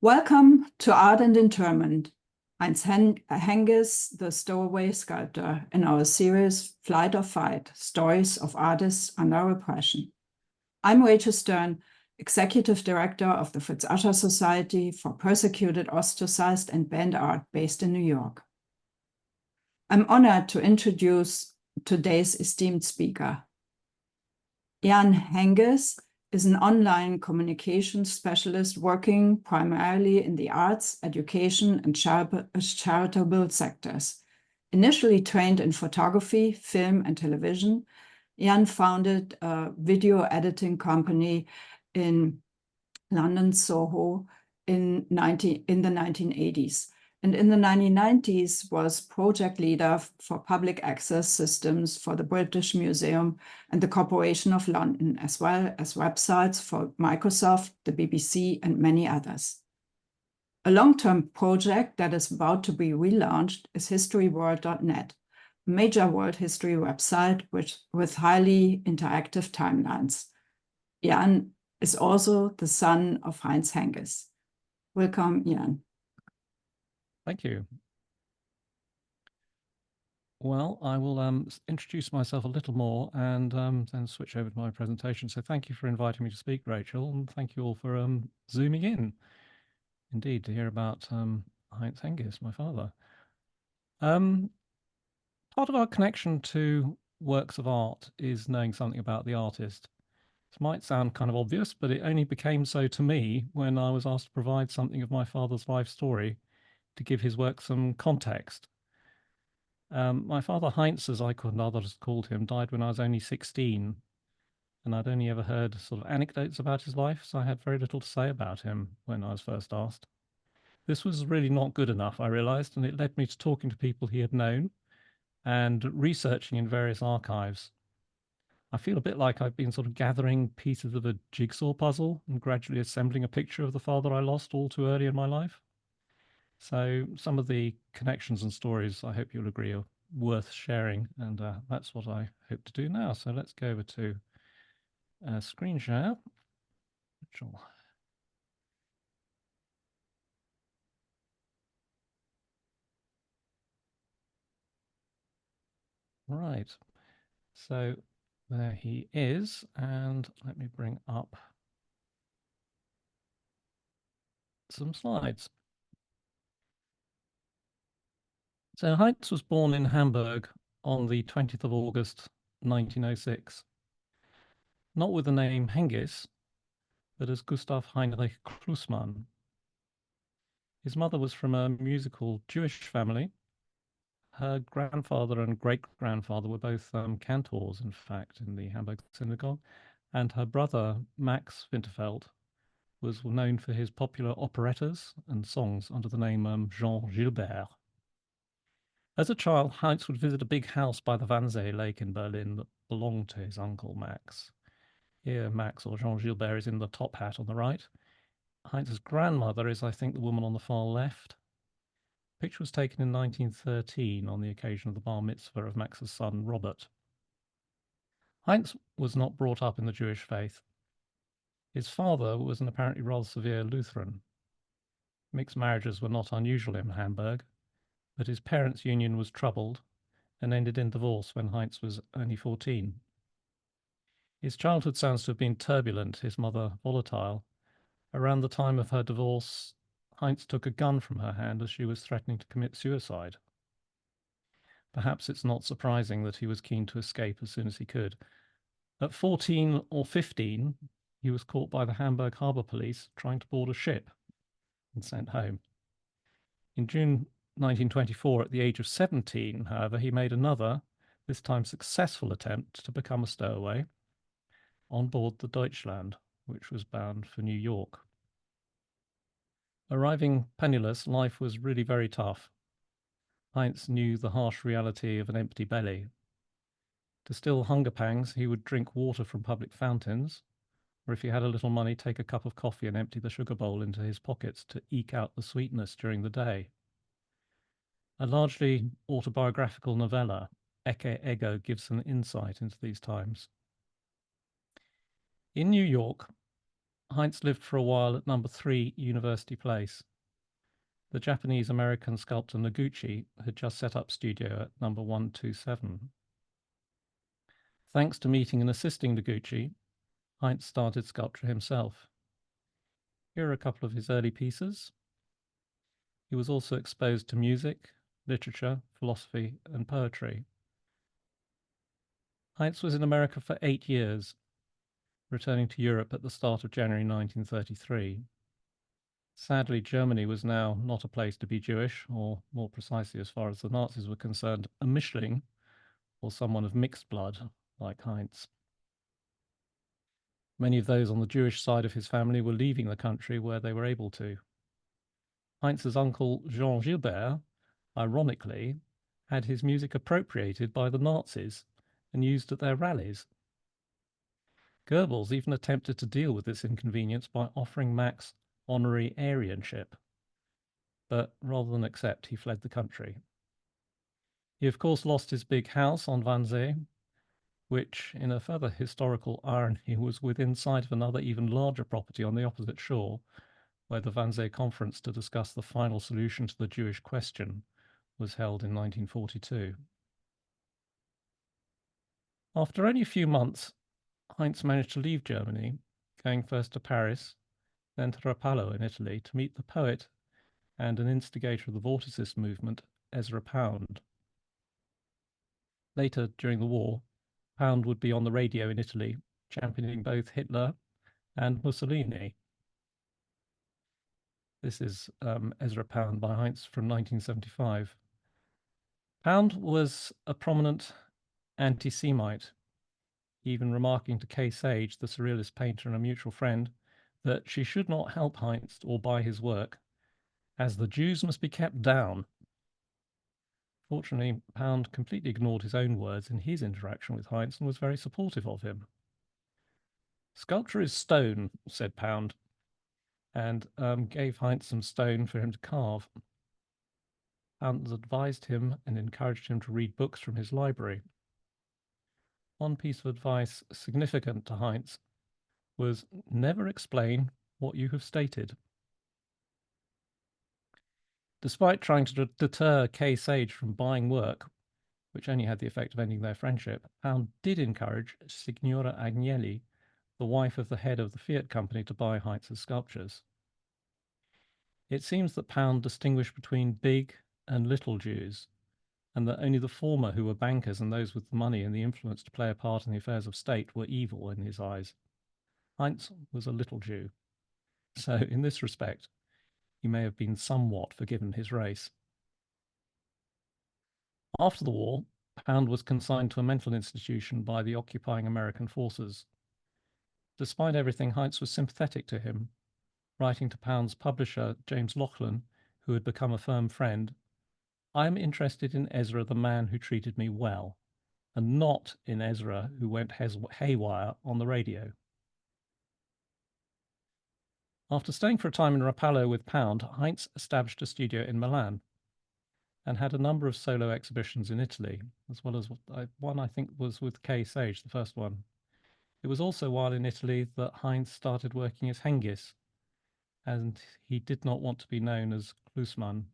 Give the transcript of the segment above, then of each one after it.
Welcome to Art and Internment, Heinz Henghes, the Stowaway Sculptor, in our series Flight or Fight, Stories of Artists Under Repression. I'm Rachel Stern, Executive Director of the Fritz Usher Society for Persecuted, Ostracized, and Banned Art based in New York. I'm honored to introduce today's esteemed speaker. Heinz Henghes is an online communications specialist working primarily in the arts, education, and charitable sectors. Initially trained in photography, film, and television, Jan founded a video editing company in London, Soho, in the 1980s. And in the 1990s was project leader for public access systems for the British Museum and the Corporation of London, as well as websites for Microsoft, the BBC, and many others. A long-term project that is about to be relaunched is historyworld.net, a major world history website with highly interactive timelines. Jan is also the son of Heinz Henghes. Welcome, Jan. Thank you. Well, I will introduce myself a little more and then switch over to my presentation. So thank you for inviting me to speak, Rachel, and thank you all for zooming in, indeed, to hear about Heinz Henghes, my father. Part of our connection to works of art is knowing something about the artist. This might sound kind of obvious, but it only became so to me when I was asked to provide something of my father's life story to give his work some context. My father, Heinz, as I and others called him, died when I was only 16, and I'd only ever heard sort of anecdotes about his life, so I had very little to say about him when I was first asked. This was really not good enough, I realized, and it led me to talking to people he had known and researching in various archives. I feel a bit like I've been sort of gathering pieces of a jigsaw puzzle and gradually assembling a picture of the father I lost all too early in my life. So some of the connections and stories, I hope you'll agree, are worth sharing, and that's what I hope to do now. So let's go over to screen share. Sure. Right, so there he is, and let me bring up some slides. So Heinz was born in Hamburg on the 20th of August, 1906. Not with the name Henghes, but as Gustav Heinrich Klusmann. His mother was from a musical Jewish family. Her grandfather and great-grandfather were both cantors, in fact, in the Hamburg synagogue, and her brother, Max Winterfeld, was known for his popular operettas and songs under the name Jean Gilbert. As a child, Heinz would visit a big house by the Wannsee Lake in Berlin that belonged to his uncle Max. Here, Max, or Jean Gilbert, is in the top hat on the right. Heinz's grandmother is, I think, the woman on the far left. The picture was taken in 1913 on the occasion of the bar mitzvah of Max's son, Robert. Heinz was not brought up in the Jewish faith. His father was an apparently rather severe Lutheran. Mixed marriages were not unusual in Hamburg, but his parents' union was troubled and ended in divorce when Heinz was only 14. His childhood sounds to have been turbulent, his mother volatile. Around the time of her divorce, Heinz took a gun from her hand as she was threatening to commit suicide. Perhaps it's not surprising that he was keen to escape as soon as he could. At 14 or 15, he was caught by the Hamburg Harbour Police trying to board a ship and sent home. In June 1924, at the age of 17, however, he made another, this time successful attempt to become a stowaway on board the Deutschland, which was bound for New York. Arriving penniless, life was really very tough. Heinz knew the harsh reality of an empty belly. To still hunger pangs, he would drink water from public fountains, or if he had a little money, take a cup of coffee and empty the sugar bowl into his pockets to eke out the sweetness during the day. A largely autobiographical novella, Ecce Ego, gives an insight into these times. In New York, Heinz lived for a while at number 3 University Place. The Japanese-American sculptor Noguchi had just set up studio at number 127. Thanks to meeting and assisting Noguchi, Heinz started sculpture himself. Here are a couple of his early pieces. He was also exposed to music, literature, philosophy, and poetry. Heinz was in America for 8 years, returning to Europe at the start of January 1933. Sadly, Germany was now not a place to be Jewish, or more precisely, as far as the Nazis were concerned, a Mischling, or someone of mixed blood, like Heinz. Many of those on the Jewish side of his family were leaving the country where they were able to. Heinz's uncle Jean Gilbert, ironically, had his music appropriated by the Nazis and used at their rallies. Goebbels even attempted to deal with this inconvenience by offering Max honorary Aryanship, but rather than accept, he fled the country. He, of course, lost his big house on Wannsee, which, in a further historical irony, was within sight of another even larger property on the opposite shore, where the Wannsee Conference to discuss the final solution to the Jewish question was held in 1942. After only a few months, Heinz managed to leave Germany, going first to Paris, then to Rapallo in Italy, to meet the poet and an instigator of the Vorticist movement, Ezra Pound. Later, during the war, Pound would be on the radio in Italy, championing both Hitler and Mussolini. This is Ezra Pound by Heinz from 1975. Pound was a prominent anti-Semite, even remarking to Kay Sage, the surrealist painter and a mutual friend, that she should not help Heinz or buy his work, as the Jews must be kept down. Fortunately, Pound completely ignored his own words in his interaction with Heinz and was very supportive of him. "Sculpture is stone," said Pound, and gave Heinz some stone for him to carve. Pound advised him and encouraged him to read books from his library. One piece of advice significant to Heinz was never explain what you have stated. Despite trying to deter Kay Sage from buying work, which only had the effect of ending their friendship, Pound did encourage Signora Agnelli, the wife of the head of the Fiat company, to buy Heinz's sculptures. It seems that Pound distinguished between big and little Jews, and that only the former, who were bankers and those with the money and the influence to play a part in the affairs of state, were evil in his eyes. Heinz was a little Jew, so in this respect, he may have been somewhat forgiven his race. After the war, Pound was consigned to a mental institution by the occupying American forces. Despite everything, Heinz was sympathetic to him, writing to Pound's publisher, James Laughlin, who had become a firm friend, "I am interested in Ezra, the man who treated me well, and not in Ezra, who went haywire on the radio." After staying for a time in Rapallo with Pound, Heinz established a studio in Milan and had a number of solo exhibitions in Italy, as well as one I think was with Kay Sage, the first one. It was also while in Italy that Heinz started working as Henghes, and he did not want to be known as Klusmann.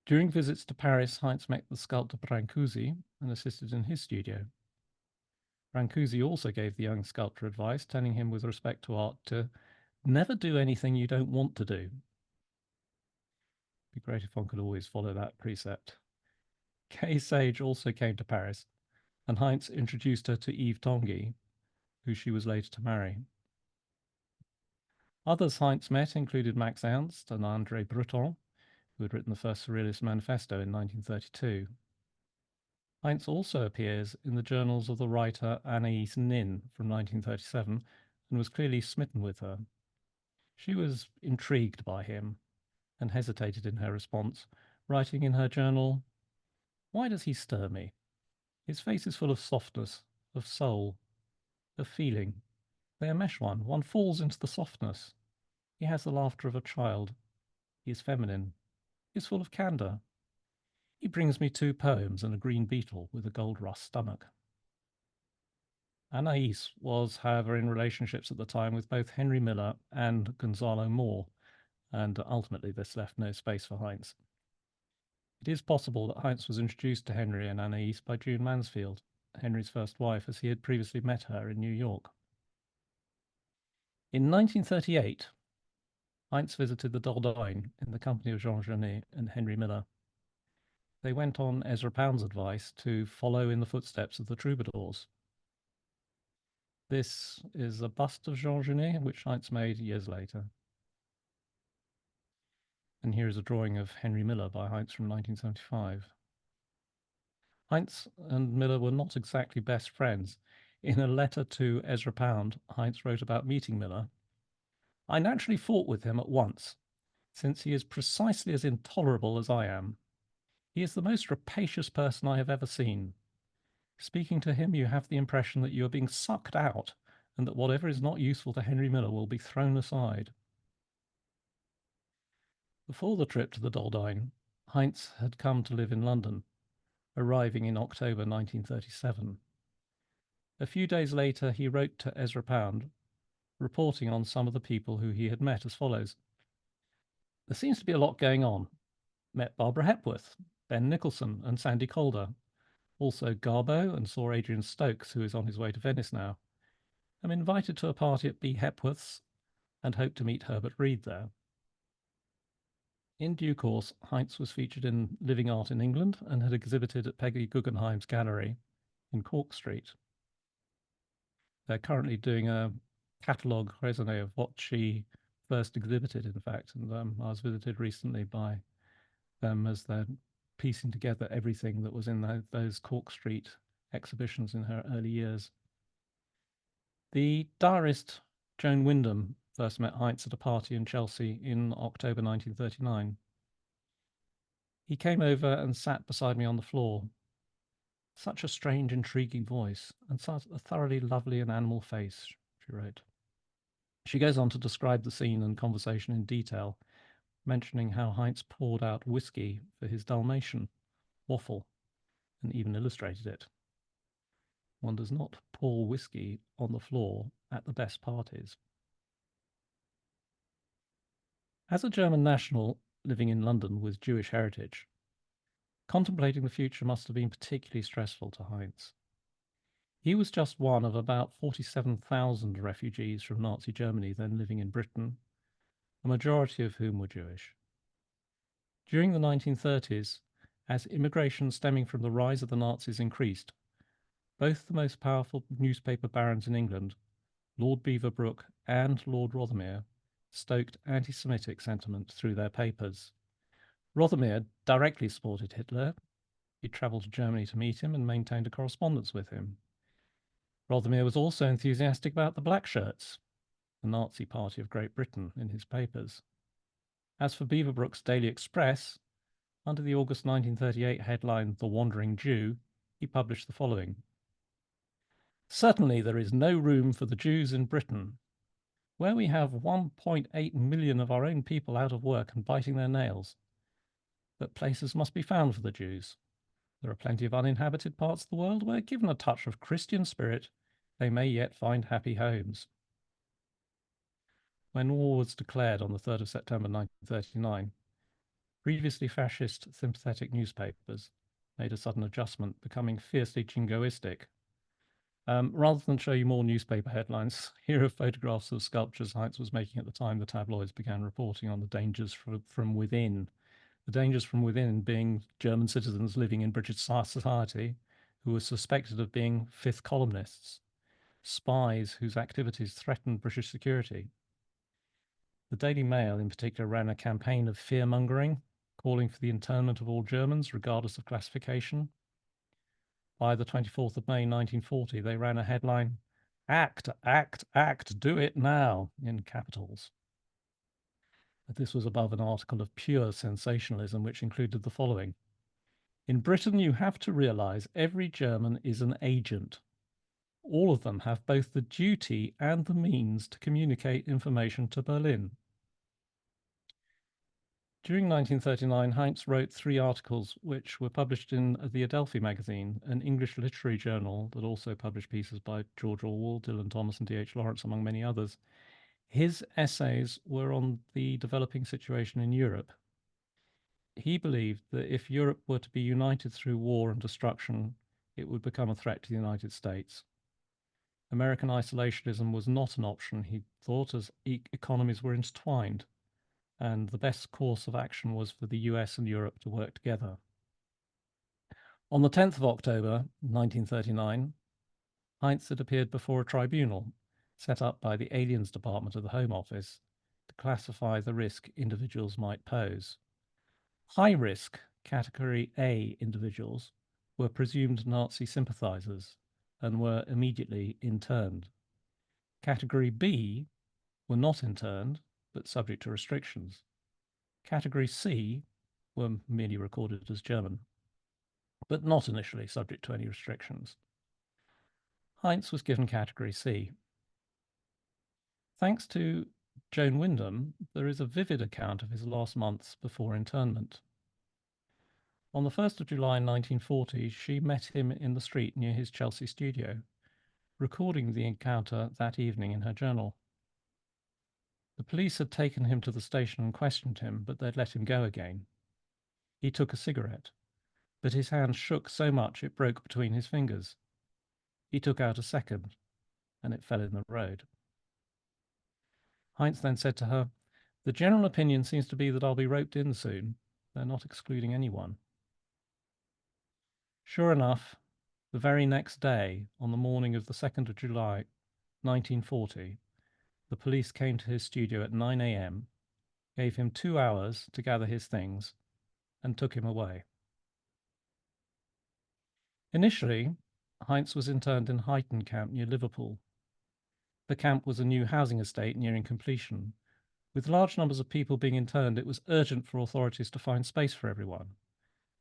During visits to Paris, Heinz met the sculptor Brancusi and assisted in his studio. Brancusi also gave the young sculptor advice, telling him with respect to art to never do anything you don't want to do. It'd be great if one could always follow that precept. Kay Sage also came to Paris, and Heinz introduced her to Yves Tanguy, who she was later to marry. Others Heinz met included Max Ernst and André Breton, who had written the first Surrealist Manifesto in 1932. Heinz also appears in the journals of the writer Anais Nin from 1937 and was clearly smitten with her. She was intrigued by him and hesitated in her response, writing in her journal, "Why does he stir me? His face is full of softness, of soul, of feeling. They enmesh one. One falls into the softness. He has the laughter of a child. He is feminine. He is full of candour. He brings me 2 poems and a green beetle with a gold rust stomach." Anais was, however, in relationships at the time with both Henry Miller and Gonzalo Moore, and ultimately this left no space for Heinz. It is possible that Heinz was introduced to Henry and Anais by June Mansfield, Henry's first wife, as he had previously met her in New York. In 1938, Heinz visited the Dordogne in the company of Jean Genet and Henry Miller. They went on Ezra Pound's advice to follow in the footsteps of the troubadours. This is a bust of Jean Genet, which Heinz made years later. And here is a drawing of Henry Miller by Heinz from 1975. Heinz and Miller were not exactly best friends. In a letter to Ezra Pound, Heinz wrote about meeting Miller, "I naturally fought with him at once, since he is precisely as intolerable as I am. He is the most rapacious person I have ever seen. Speaking to him, you have the impression that you are being sucked out, and that whatever is not useful to Henry Miller will be thrown aside." Before the trip to the Dordogne, Heinz had come to live in London, arriving in October 1937. A few days later, he wrote to Ezra Pound, reporting on some of the people who he had met as follows. "There seems to be a lot going on. Met Barbara Hepworth, Ben Nicholson, and Sandy Calder. Also Garbo, and saw Adrian Stokes, who is on his way to Venice now. I'm invited to a party at B. Hepworth's and hope to meet Herbert Reed there." In due course, Heinz was featured in Living Art in England and had exhibited at Peggy Guggenheim's gallery in Cork Street. They're currently doing a catalogue raisonné of what she first exhibited, in fact, and I was visited recently by them as they're piecing together everything that was in those Cork Street exhibitions in her early years. The diarist Joan Wyndham first met Heinz at a party in Chelsea in October 1939. "He came over and sat beside me on the floor. Such a strange, intriguing voice, and such a thoroughly lovely and animal face," she wrote. She goes on to describe the scene and conversation in detail, mentioning how Heinz poured out whiskey for his Dalmatian, Waffle, and even illustrated it. One does not pour whiskey on the floor at the best parties. As a German national living in London with Jewish heritage, contemplating the future must have been particularly stressful to Heinz. He was just one of about 47,000 refugees from Nazi Germany then living in Britain, a majority of whom were Jewish. During the 1930s, as immigration stemming from the rise of the Nazis increased, both the most powerful newspaper barons in England, Lord Beaverbrook and Lord Rothermere, stoked anti-Semitic sentiment through their papers. Rothermere directly supported Hitler. He travelled to Germany to meet him and maintained a correspondence with him. Rothermere was also enthusiastic about the Black Shirts, the Nazi Party of Great Britain, in his papers. As for Beaverbrook's Daily Express, under the August 1938 headline "The Wandering Jew," he published the following: "Certainly there is no room for the Jews in Britain. Where we have 1.8 million of our own people out of work and biting their nails. But places must be found for the Jews. There are plenty of uninhabited parts of the world where, given a touch of Christian spirit, they may yet find happy homes." When war was declared on the 3rd of September 1939, previously fascist sympathetic newspapers made a sudden adjustment, becoming fiercely jingoistic. Rather than show you more newspaper headlines, here are photographs of sculptures Heinz was making at the time the tabloids began reporting on the dangers from within. The dangers from within being German citizens living in British society who were suspected of being fifth columnists, spies whose activities threatened British security. The Daily Mail in particular ran a campaign of fear-mongering, calling for the internment of all Germans regardless of classification. By the 24th of May 1940, they ran a headline, "Act, act, act, do it now," in capitals. But this was above an article of pure sensationalism, which included the following: "In Britain, you have to realize every German is an agent. All of them have both the duty and the means to communicate information to Berlin." During 1939, Heinz wrote 3 articles which were published in the Adelphi magazine, an English literary journal that also published pieces by George Orwell, Dylan Thomas, and D.H. Lawrence, among many others. His essays were on the developing situation in Europe. He believed that if Europe were to be united through war and destruction, it would become a threat to the United States. American isolationism was not an option, he thought, as economies were intertwined, and the best course of action was for the US and Europe to work together. On the 10th of October 1939, Heinz had appeared before a tribunal set up by the Aliens Department of the Home Office to classify the risk individuals might pose. High-risk Category A individuals were presumed Nazi sympathizers and were immediately interned. Category B were not interned, but subject to restrictions. Category C were merely recorded as German, but not initially subject to any restrictions. Heinz was given Category C. Thanks to Joan Wyndham, there is a vivid account of his last months before internment. On the 1st of July 1940, she met him in the street near his Chelsea studio, recording the encounter that evening in her journal. The police had taken him to the station and questioned him, but they'd let him go again. He took a cigarette, but his hand shook so much it broke between his fingers. He took out a second, and it fell in the road. Heinz then said to her, "The general opinion seems to be that I'll be roped in soon. They're not excluding anyone." Sure enough, the very next day, on the morning of the 2nd of July, 1940, the police came to his studio at 9 a.m., gave him 2 hours to gather his things, and took him away. Initially, Heinz was interned in Huyton Camp near Liverpool. The camp was a new housing estate nearing completion. With large numbers of people being interned, it was urgent for authorities to find space for everyone.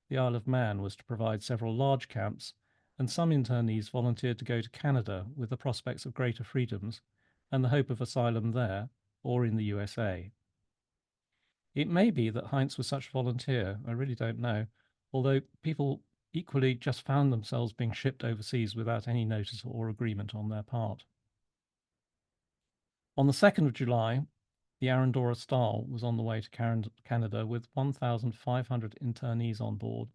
The Isle of Man was to provide several large camps, and some internees volunteered to go to Canada with the prospects of greater freedoms and the hope of asylum there or in the USA. It may be that Heinz was such a volunteer, I really don't know, although people equally just found themselves being shipped overseas without any notice or agreement on their part. On the 2nd of July, the Arandora Star was on the way to Canada with 1,500 internees on board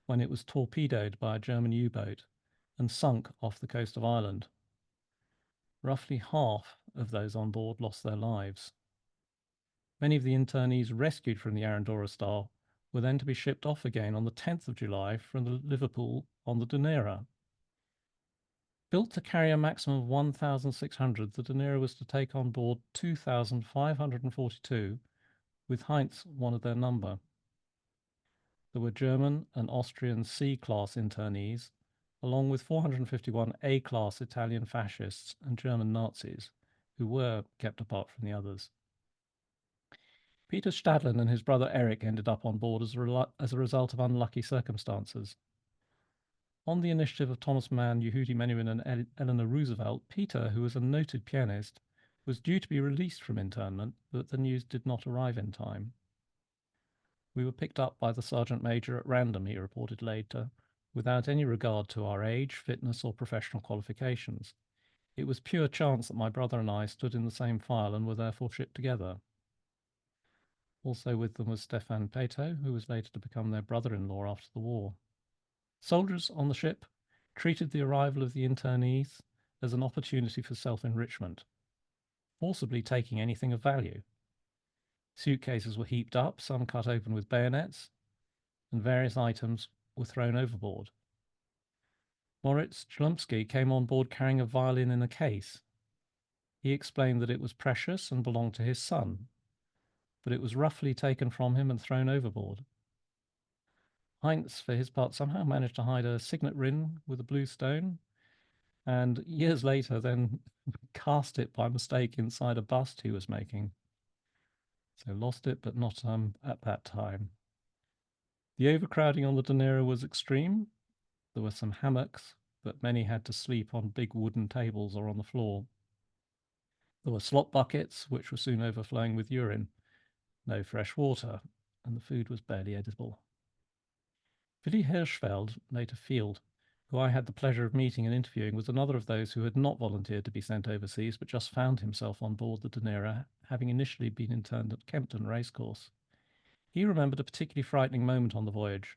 when it was torpedoed by a German U-boat and sunk off the coast of Ireland. Roughly half of those on board lost their lives. Many of the internees rescued from the Arandora Star were then to be shipped off again on the 10th of July from the Liverpool on the Dunera. Built to carry a maximum of 1,600, the Dunera was to take on board 2,542, with Heinz one of their number. There were German and Austrian C-class internees, along with 451 A-class Italian fascists and German Nazis, who were kept apart from the others. Peter Stadlin and his brother Eric ended up on board as a result of unlucky circumstances. On the initiative of Thomas Mann, Yehudi Menuhin, and Eleanor Roosevelt, Peter, who was a noted pianist, was due to be released from internment, but the news did not arrive in time. "We were picked up by the sergeant major at random," he reported later, "without any regard to our age, fitness, or professional qualifications. It was pure chance that my brother and I stood in the same file and were therefore shipped together." Also with them was Stefan Peto, who was later to become their brother-in-law after the war. Soldiers on the ship treated the arrival of the internees as an opportunity for self-enrichment, forcibly taking anything of value. Suitcases were heaped up, some cut open with bayonets, and various items were thrown overboard. Moritz Chlumsky came on board carrying a violin in a case. He explained that it was precious and belonged to his son, but it was roughly taken from him and thrown overboard. Heinz, for his part, somehow managed to hide a signet ring with a blue stone, and years later then cast it by mistake inside a bust he was making. So lost it, but not at that time. The overcrowding on the Dunera was extreme. There were some hammocks, but many had to sleep on big wooden tables or on the floor. There were slop buckets, which were soon overflowing with urine. No fresh water, and the food was barely edible. Willi Hirschfeld, later Field, who I had the pleasure of meeting and interviewing, was another of those who had not volunteered to be sent overseas, but just found himself on board the Dunera, having initially been interned at Kempton Racecourse. He remembered a particularly frightening moment on the voyage.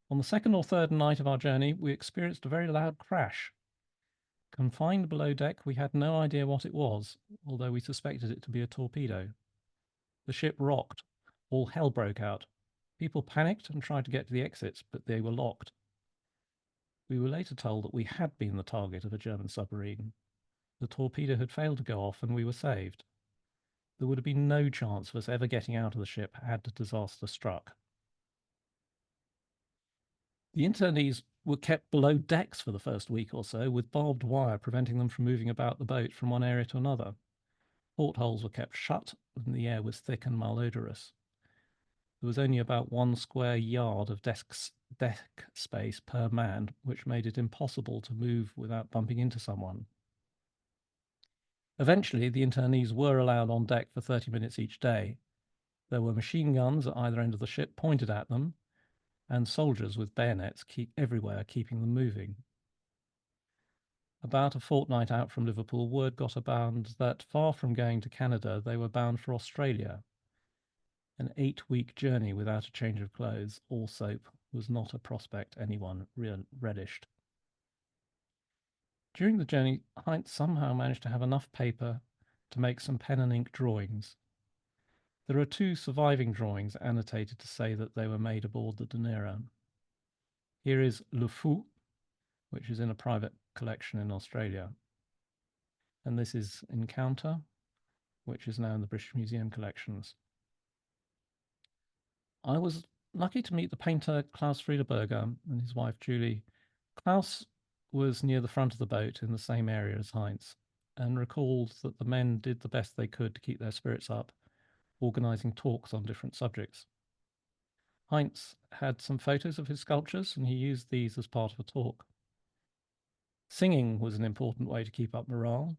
On the second or third night of our journey, we experienced a very loud crash. Confined below deck, we had no idea what it was, although we suspected it to be a torpedo. The ship rocked. All hell broke out. People panicked and tried to get to the exits, but they were locked. We were later told that we had been the target of a German submarine. The torpedo had failed to go off and we were saved. There would have been no chance of us ever getting out of the ship had the disaster struck. The internees were kept below decks for the first week or so, with barbed wire preventing them from moving about the boat from one area to another. Portholes were kept shut, and the air was thick and malodorous. There was only about 1 square yard of deck space per man, which made it impossible to move without bumping into someone. Eventually, the internees were allowed on deck for 30 minutes each day. There were machine guns at either end of the ship pointed at them, and soldiers with bayonets everywhere keeping them moving. About a fortnight out from Liverpool, word got abound that far from going to Canada, they were bound for Australia. An 8-week journey without a change of clothes or soap was not a prospect anyone relished. During the journey, Heinz somehow managed to have enough paper to make some pen and ink drawings. There are 2 surviving drawings annotated to say that they were made aboard the Dunera. Here is Le Fou, which is in a private collection in Australia. And this is Encounter, which is now in the British Museum collections. I was lucky to meet the painter Klaus Friederberger and his wife Julie. Klaus was near the front of the boat in the same area as Heinz and recalled that the men did the best they could to keep their spirits up, organising talks on different subjects. Heinz had some photos of his sculptures and he used these as part of a talk. Singing was an important way to keep up morale.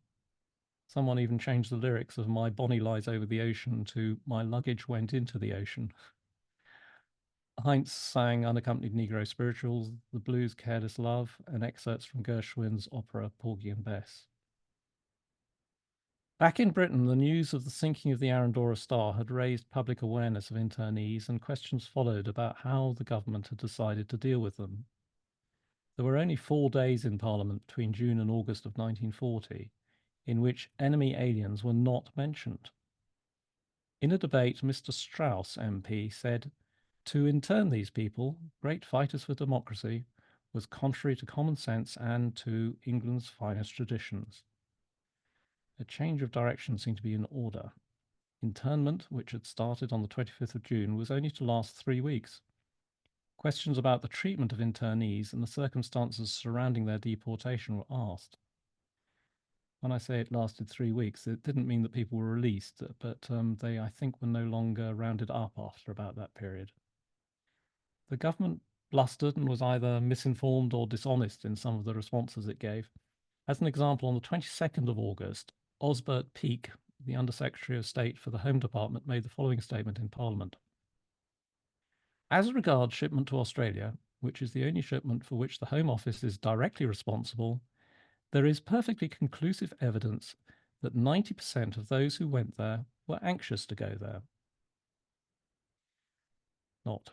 Someone even changed the lyrics of My Bonnie Lies Over the Ocean to My Luggage Went Into the Ocean. Heinz sang unaccompanied Negro spirituals, the blues Careless Love, and excerpts from Gershwin's opera Porgy and Bess. Back in Britain, the news of the sinking of the Arandora Star had raised public awareness of internees, and questions followed about how the government had decided to deal with them. There were only 4 days in Parliament between June and August of 1940 in which enemy aliens were not mentioned. In a debate, Mr. Strauss MP said, "To intern these people, great fighters for democracy, was contrary to common sense and to England's finest traditions." A change of direction seemed to be in order. Internment, which had started on the 25th of June, was only to last 3 weeks. Questions about the treatment of internees and the circumstances surrounding their deportation were asked. When I say it lasted 3 weeks, it didn't mean that people were released, but they, I think, were no longer rounded up after about that period. The government blustered and was either misinformed or dishonest in some of the responses it gave. As an example, on the 22nd of August, Osbert Peake, the Under-Secretary of State for the Home Department, made the following statement in Parliament. As regards shipment to Australia, which is the only shipment for which the Home Office is directly responsible, there is perfectly conclusive evidence that 90% of those who went there were anxious to go there. Not.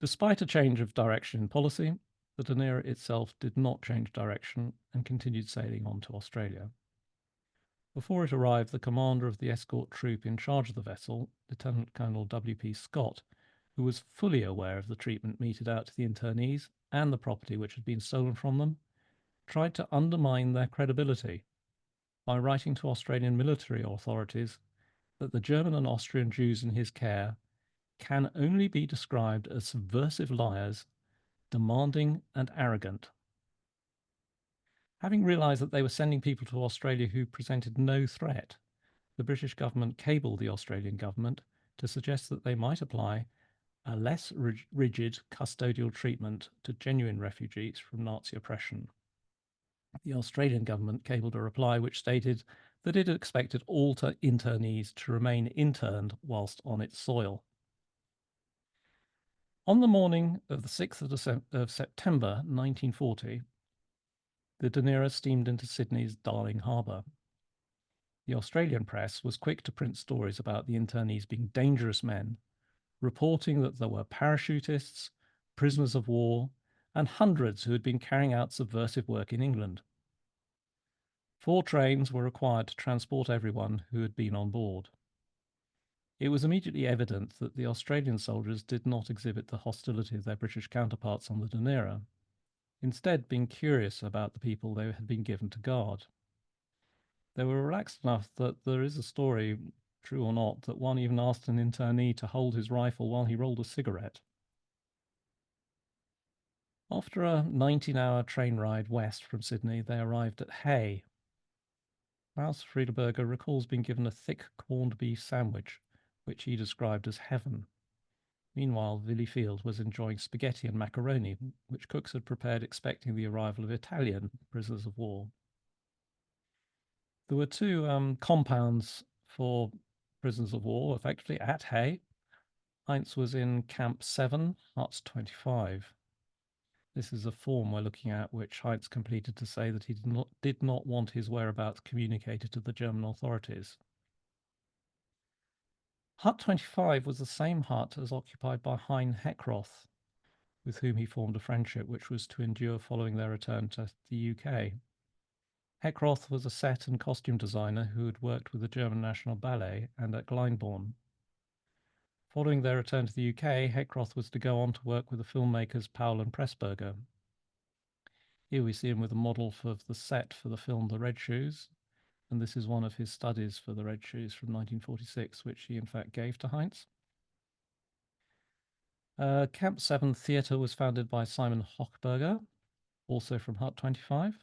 Despite a change of direction in policy, the Dunera itself did not change direction and continued sailing on to Australia. Before it arrived, the commander of the escort troop in charge of the vessel, Lieutenant Colonel W.P. Scott, who was fully aware of the treatment meted out to the internees and the property which had been stolen from them, tried to undermine their credibility by writing to Australian military authorities that the German and Austrian Jews in his care can only be described as subversive liars, demanding and arrogant. Having realised that they were sending people to Australia who presented no threat, the British government cabled the Australian government to suggest that they might apply a less rigid custodial treatment to genuine refugees from Nazi oppression. The Australian government cabled a reply which stated that it expected all internees to remain interned whilst on its soil. On the morning of the 6th of September 1940, the Dunera steamed into Sydney's Darling Harbour. The Australian press was quick to print stories about the internees being dangerous men, reporting that there were parachutists, prisoners of war, and hundreds who had been carrying out subversive work in England. 4 trains were required to transport everyone who had been on board. It was immediately evident that the Australian soldiers did not exhibit the hostility of their British counterparts on the Dunera, instead being curious about the people they had been given to guard. They were relaxed enough that there is a story, true or not, that one even asked an internee to hold his rifle while he rolled a cigarette. After a 19-hour train ride west from Sydney, they arrived at Hay. Klaus Friedeberger recalls being given a thick corned beef sandwich, which he described as heaven. Meanwhile, Willy Field was enjoying spaghetti and macaroni, which cooks had prepared expecting the arrival of Italian prisoners of war. There were 2 compounds for prisoners of war, effectively, at Hay. Heinz was in Camp 7, Hut 25. This is a form we're looking at, which Heinz completed to say that he did not want his whereabouts communicated to the German authorities. Hut 25 was the same hut as occupied by Heinz Henghes, with whom he formed a friendship which was to endure following their return to the UK. Henghes was a set and costume designer who had worked with the German National Ballet and at Glyndebourne. Following their return to the UK, Henghes was to go on to work with the filmmakers Powell and Pressburger. Here we see him with a model for the set for the film The Red Shoes, and this is one of his studies for The Red Shoes from 1946, which he in fact gave to Heinz. Camp 7 Theatre was founded by Simon Hochberger, also from Hut 25.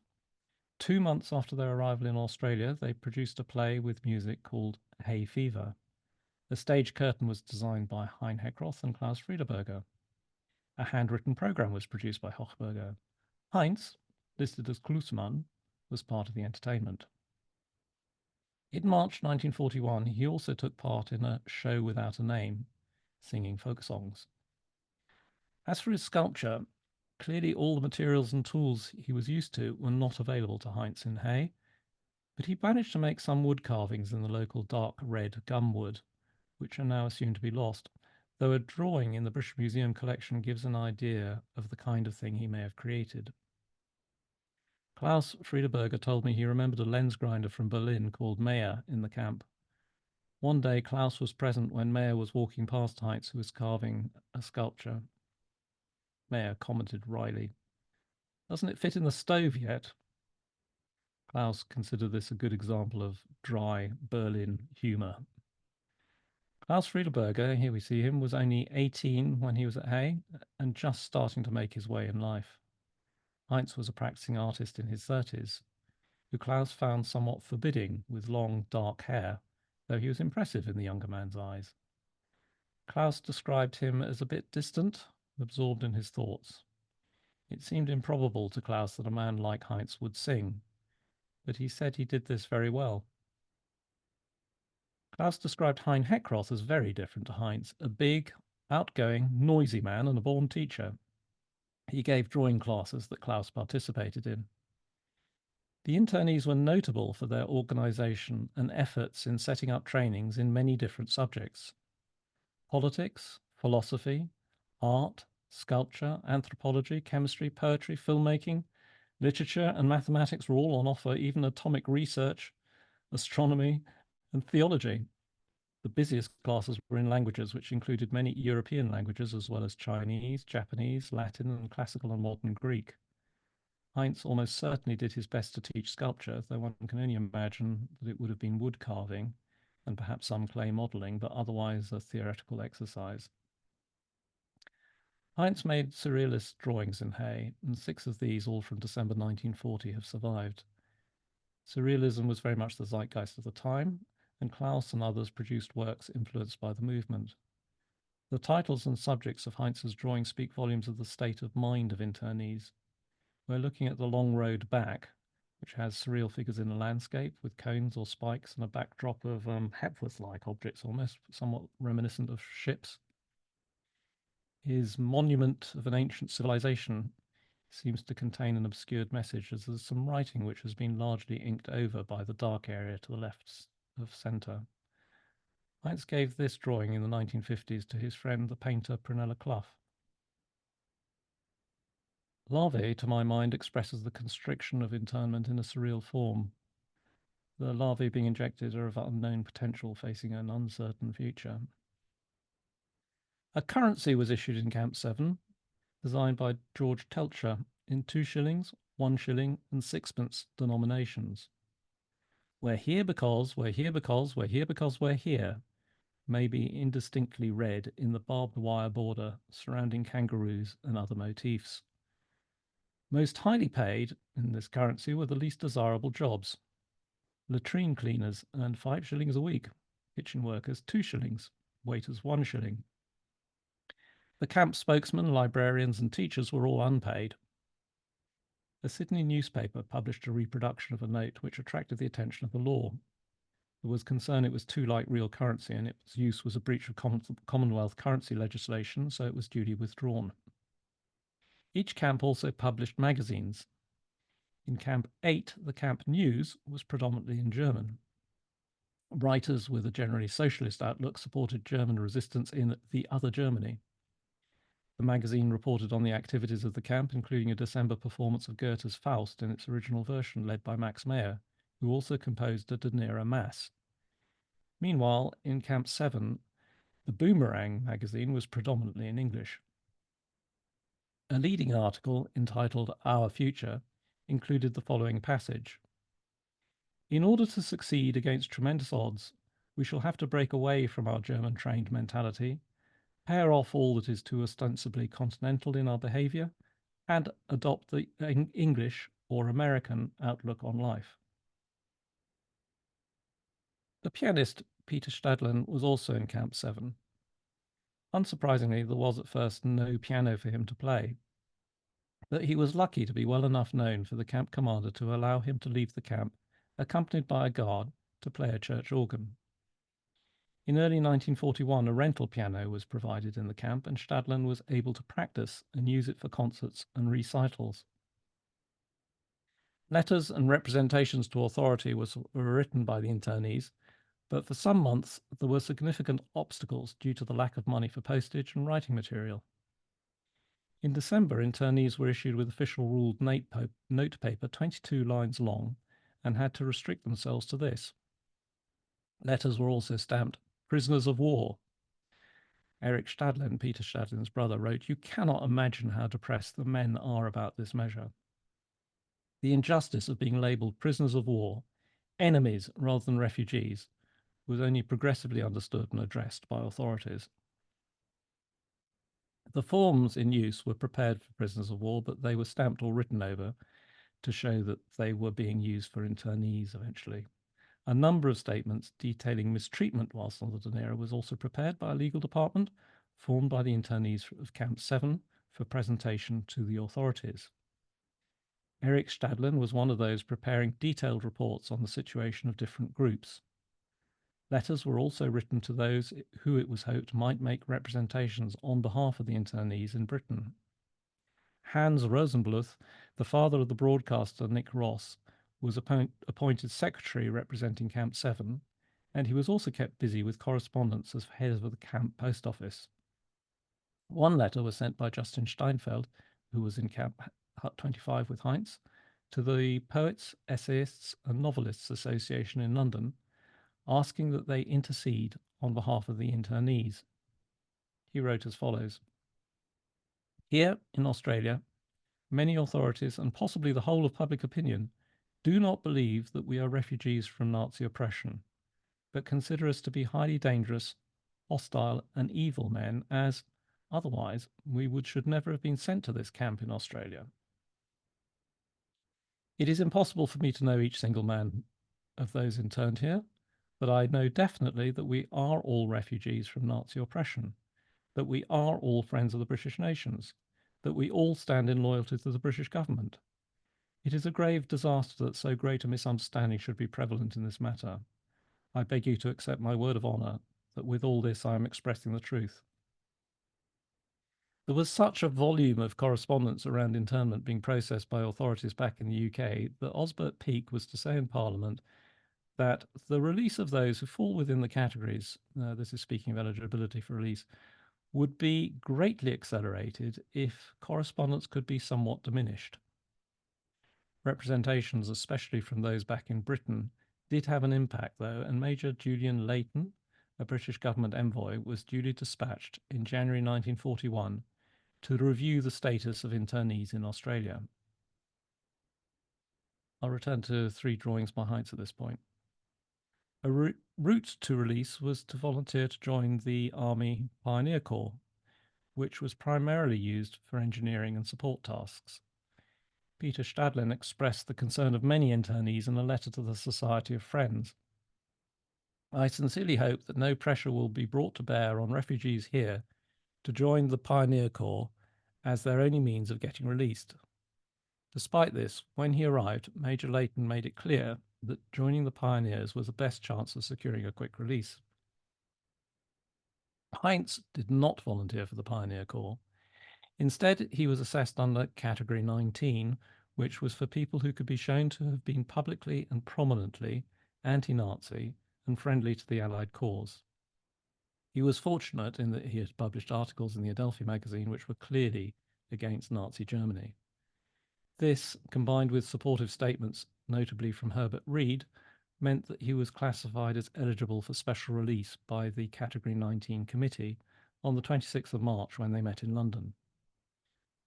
2 months after their arrival in Australia, they produced a play with music called Hay Fever. The stage curtain was designed by Heinz Henghes and Klaus Friedeberger. A handwritten program was produced by Hochberger. Heinz, listed as Klusmann, was part of the entertainment. In March 1941, he also took part in a show without a name, singing folk songs. As for his sculpture, clearly all the materials and tools he was used to were not available to Heinz in Hay, but he managed to make some wood carvings in the local dark red gum wood, which are now assumed to be lost, though a drawing in the British Museum collection gives an idea of the kind of thing he may have created. Klaus Friedeberger told me he remembered a lens grinder from Berlin called Meyer in the camp. One day Klaus was present when Meyer was walking past Heinz, who was carving a sculpture. Meyer commented wryly, "Doesn't it fit in the stove yet?" Klaus considered this a good example of dry Berlin humour. Klaus Friedeberger, here we see him, was only 18 when he was at Hay and just starting to make his way in life. Heinz was a practicing artist in his 30s, who Klaus found somewhat forbidding with long, dark hair, though he was impressive in the younger man's eyes. Klaus described him as a bit distant, absorbed in his thoughts. It seemed improbable to Klaus that a man like Heinz would sing, but he said he did this very well. Klaus described Heinz Henghes as very different to Heinz, a big, outgoing, noisy man and a born teacher. He gave drawing classes that Klaus participated in. The internees were notable for their organisation and efforts in setting up trainings in many different subjects. Politics, philosophy, art, sculpture, anthropology, chemistry, poetry, filmmaking, literature and mathematics were all on offer, even atomic research, astronomy, and theology. The busiest classes were in languages, which included many European languages as well as Chinese, Japanese, Latin, and classical and modern Greek. Heinz almost certainly did his best to teach sculpture, though one can only imagine that it would have been wood carving and perhaps some clay modelling, but otherwise a theoretical exercise. Heinz made surrealist drawings in Hay, and 6 of these, all from December 1940, have survived. Surrealism was very much the zeitgeist of the time, and Klaus and others produced works influenced by the movement. The titles and subjects of Heinz's drawings speak volumes of the state of mind of internees. We're looking at The Long Road Back, which has surreal figures in a landscape with cones or spikes and a backdrop of Hepworth-like objects, almost somewhat reminiscent of ships. His monument of an ancient civilization seems to contain an obscured message, as there's some writing which has been largely inked over by the dark area to the left of centre. Heinz gave this drawing in the 1950s to his friend, the painter Prunella Clough. Larvae, to my mind, expresses the constriction of internment in a surreal form. The larvae being injected are of unknown potential, facing an uncertain future. A currency was issued in Camp 7, designed by George Telcher, in 2 shillings, 1 shilling, and 6pence denominations. We're here because, we're here because, we're here because we're here, may be indistinctly read in the barbed wire border surrounding kangaroos and other motifs. Most highly paid in this currency were the least desirable jobs. Latrine cleaners earned 5 shillings a week, kitchen workers 2 shillings, waiters 1 shilling. The camp spokesmen, librarians, and teachers were all unpaid. A Sydney newspaper published a reproduction of a note which attracted the attention of the law. There was concern it was too like real currency and its use was a breach of Commonwealth currency legislation, so it was duly withdrawn. Each camp also published magazines. In Camp 8, the camp news was predominantly in German. Writers with a generally socialist outlook supported German resistance in the other Germany. The magazine reported on the activities of the camp, including a December performance of Goethe's Faust in its original version, led by Max Meyer, who also composed a Dunera Mass. Meanwhile, in Camp 7, the Boomerang magazine was predominantly in English. A leading article entitled Our Future included the following passage. In order to succeed against tremendous odds, we shall have to break away from our German-trained mentality, pair off all that is too ostensibly continental in our behaviour, and adopt the English or American outlook on life. The pianist Peter Stadlen was also in Camp 7. Unsurprisingly, there was at first no piano for him to play, but he was lucky to be well enough known for the camp commander to allow him to leave the camp, accompanied by a guard, to play a church organ. In early 1941, a rental piano was provided in the camp, and Stadlen was able to practice and use it for concerts and recitals. Letters and representations to authority were written by the internees, but for some months there were significant obstacles due to the lack of money for postage and writing material. In December, internees were issued with official ruled note paper 22 lines long and had to restrict themselves to this. Letters were also stamped prisoners of war. Erich Stadlen, Peter Stadlen's brother, wrote, "You cannot imagine how depressed the men are about this measure. The injustice of being labelled prisoners of war, enemies rather than refugees, was only progressively understood and addressed by authorities." The forms in use were prepared for prisoners of war, but they were stamped or written over to show that they were being used for internees eventually. A number of statements detailing mistreatment whilst on the Dunera was also prepared by a legal department formed by the internees of Camp 7 for presentation to the authorities. Erich Stadlen was one of those preparing detailed reports on the situation of different groups. Letters were also written to those who it was hoped might make representations on behalf of the internees in Britain. Hans Rosenbluth, the father of the broadcaster Nick Ross, was appointed secretary representing Camp 7, and he was also kept busy with correspondence as head of the camp post office. One letter was sent by Justin Steinfeld, who was in Camp Hut 25 with Heinz, to the Poets, Essayists and Novelists Association in London, asking that they intercede on behalf of the internees. He wrote as follows. Here in Australia, many authorities and possibly the whole of public opinion do not believe that we are refugees from Nazi oppression, but consider us to be highly dangerous, hostile and evil men, as otherwise we should never have been sent to this camp in Australia. It is impossible for me to know each single man of those interned here, but I know definitely that we are all refugees from Nazi oppression, that we are all friends of the British nations, that we all stand in loyalty to the British government. It is a grave disaster that so great a misunderstanding should be prevalent in this matter. I beg you to accept my word of honour that with all this I am expressing the truth. There was such a volume of correspondence around internment being processed by authorities back in the UK that Osbert Peake was to say in Parliament that the release of those who fall within the categories, this is speaking of eligibility for release, would be greatly accelerated if correspondence could be somewhat diminished. Representations, especially from those back in Britain, did have an impact, though, and Major Julian Leighton, a British government envoy, was duly dispatched in January 1941 to review the status of internees in Australia. I'll return to 3 drawings by Heinz at this point. A route to release was to volunteer to join the Army Pioneer Corps, which was primarily used for engineering and support tasks. Peter Stadlin expressed the concern of many internees in a letter to the Society of Friends. I sincerely hope that no pressure will be brought to bear on refugees here to join the Pioneer Corps as their only means of getting released. Despite this, when he arrived, Major Leighton made it clear that joining the Pioneers was the best chance of securing a quick release. Heinz did not volunteer for the Pioneer Corps. Instead, he was assessed under Category 19, which was for people who could be shown to have been publicly and prominently anti-Nazi and friendly to the Allied cause. He was fortunate in that he had published articles in the Adelphi magazine which were clearly against Nazi Germany. This, combined with supportive statements, notably from Herbert Reed, meant that he was classified as eligible for special release by the Category 19 committee on the 26th of March when they met in London.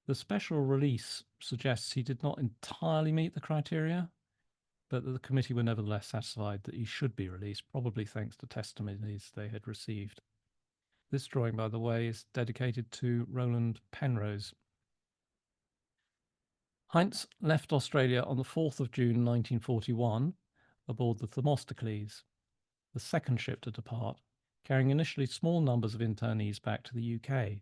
The special release suggests he did not entirely meet the criteria, but that the committee were nevertheless satisfied that he should be released, probably thanks to testimonies they had received. This drawing, by the way, is dedicated to Roland Penrose. Heinz left Australia on the 4th of June 1941 aboard the Themistocles, the second ship to depart, carrying initially small numbers of internees back to the UK.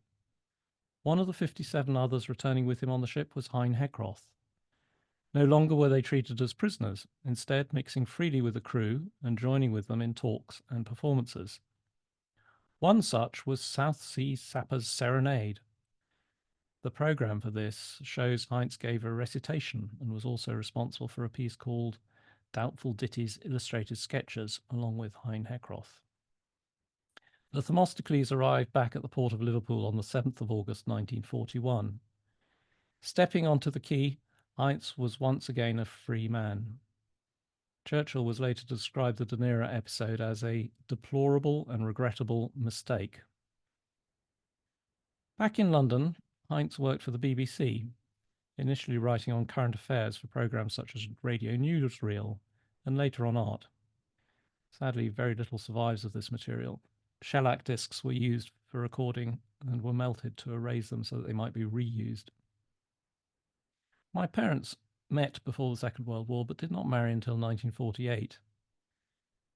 One of the 57 others returning with him on the ship was Heinz Henghes. No longer were they treated as prisoners, instead mixing freely with the crew and joining with them in talks and performances. One such was South Sea Sapper's Serenade. The programme for this shows Heinz gave a recitation and was also responsible for a piece called Doubtful Ditties Illustrated Sketches, along with Heinz Henghes. The Themistocles arrived back at the port of Liverpool on the 7th of August 1941. Stepping onto the quay, Heinz was once again a free man. Churchill was later to describe the Dunera episode as a deplorable and regrettable mistake. Back in London, Heinz worked for the BBC, initially writing on current affairs for programmes such as Radio Newsreel and later on art. Sadly, very little survives of this material. Shellac discs were used for recording and were melted to erase them so that they might be reused. My parents met before the Second World War but did not marry until 1948.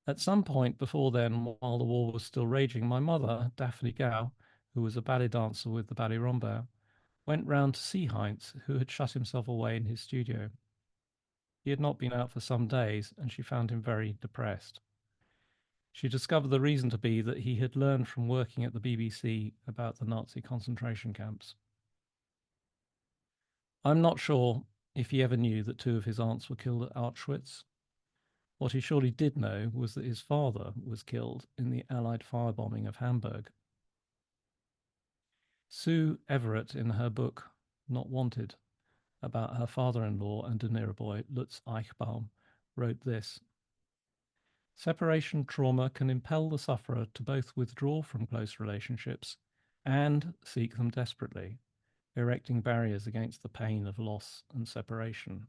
At some point before then, while the war was still raging, my mother, Daphne Gow, who was a ballet dancer with the Ballet Rambert, went round to see Heinz, who had shut himself away in his studio. He had not been out for some days, and she found him very depressed. She discovered the reason to be that he had learned from working at the BBC about the Nazi concentration camps. I'm not sure if he ever knew that 2 of his aunts were killed at Auschwitz. What he surely did know was that his father was killed in the Allied firebombing of Hamburg. Sue Everett, in her book Not Wanted, about her father-in-law and Dunera boy Lutz Eichbaum, wrote this: separation trauma can impel the sufferer to both withdraw from close relationships and seek them desperately, erecting barriers against the pain of loss and separation.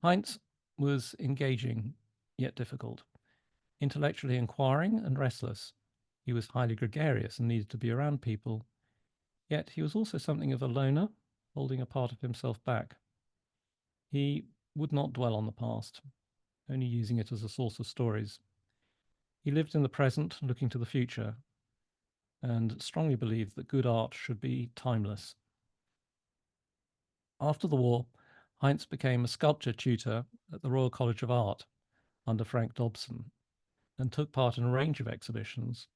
Heinz was engaging, yet difficult, intellectually inquiring and restless. He was highly gregarious and needed to be around people, yet he was also something of a loner, holding a part of himself back. He would not dwell on the past, only using it as a source of stories. He lived in the present, looking to the future, and strongly believed that good art should be timeless. After the war, Heinz became a sculpture tutor at the Royal College of Art under Frank Dobson and took part in a range of exhibitions,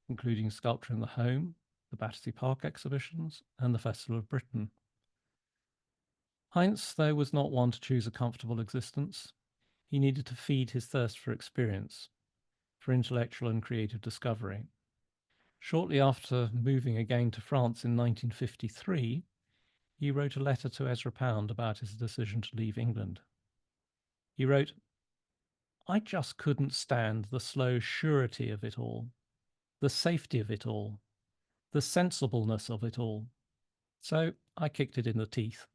including Sculpture in the Home, the Battersea Park exhibitions, and the Festival of Britain. Heinz, though, was not one to choose a comfortable existence. He needed to feed his thirst for experience, for intellectual and creative discovery. Shortly after moving again to France in 1953, he wrote a letter to Ezra Pound about his decision to leave England. He wrote, "I just couldn't stand the slow surety of it all, the safety of it all, the sensibleness of it all. So I kicked it in the teeth."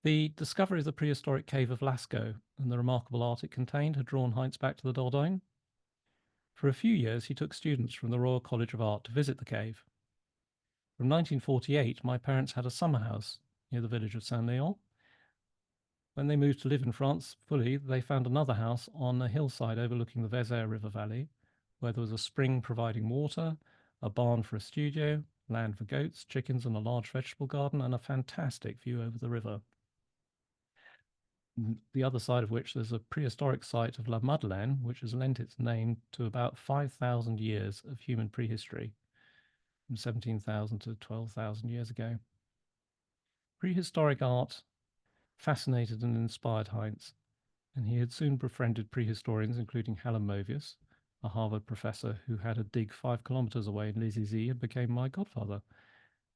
The discovery of the prehistoric cave of Lascaux and the remarkable art it contained had drawn Heinz back to the Dordogne. For a few years, he took students from the Royal College of Art to visit the cave. From 1948, my parents had a summer house near the village of Saint-Léon. When they moved to live in France fully, they found another house on a hillside overlooking the Vézère River Valley, where there was a spring providing water, a barn for a studio, land for goats, chickens, and a large vegetable garden, and a fantastic view over the river. The other side of which there's a prehistoric site of La Madeleine, which has lent its name to about 5,000 years of human prehistory, from 17,000 to 12,000 years ago. Prehistoric art fascinated and inspired Heinz, and he had soon befriended prehistorians, including Helen Movius, a Harvard professor who had a dig 5 kilometers away in Les Izy and became my godfather,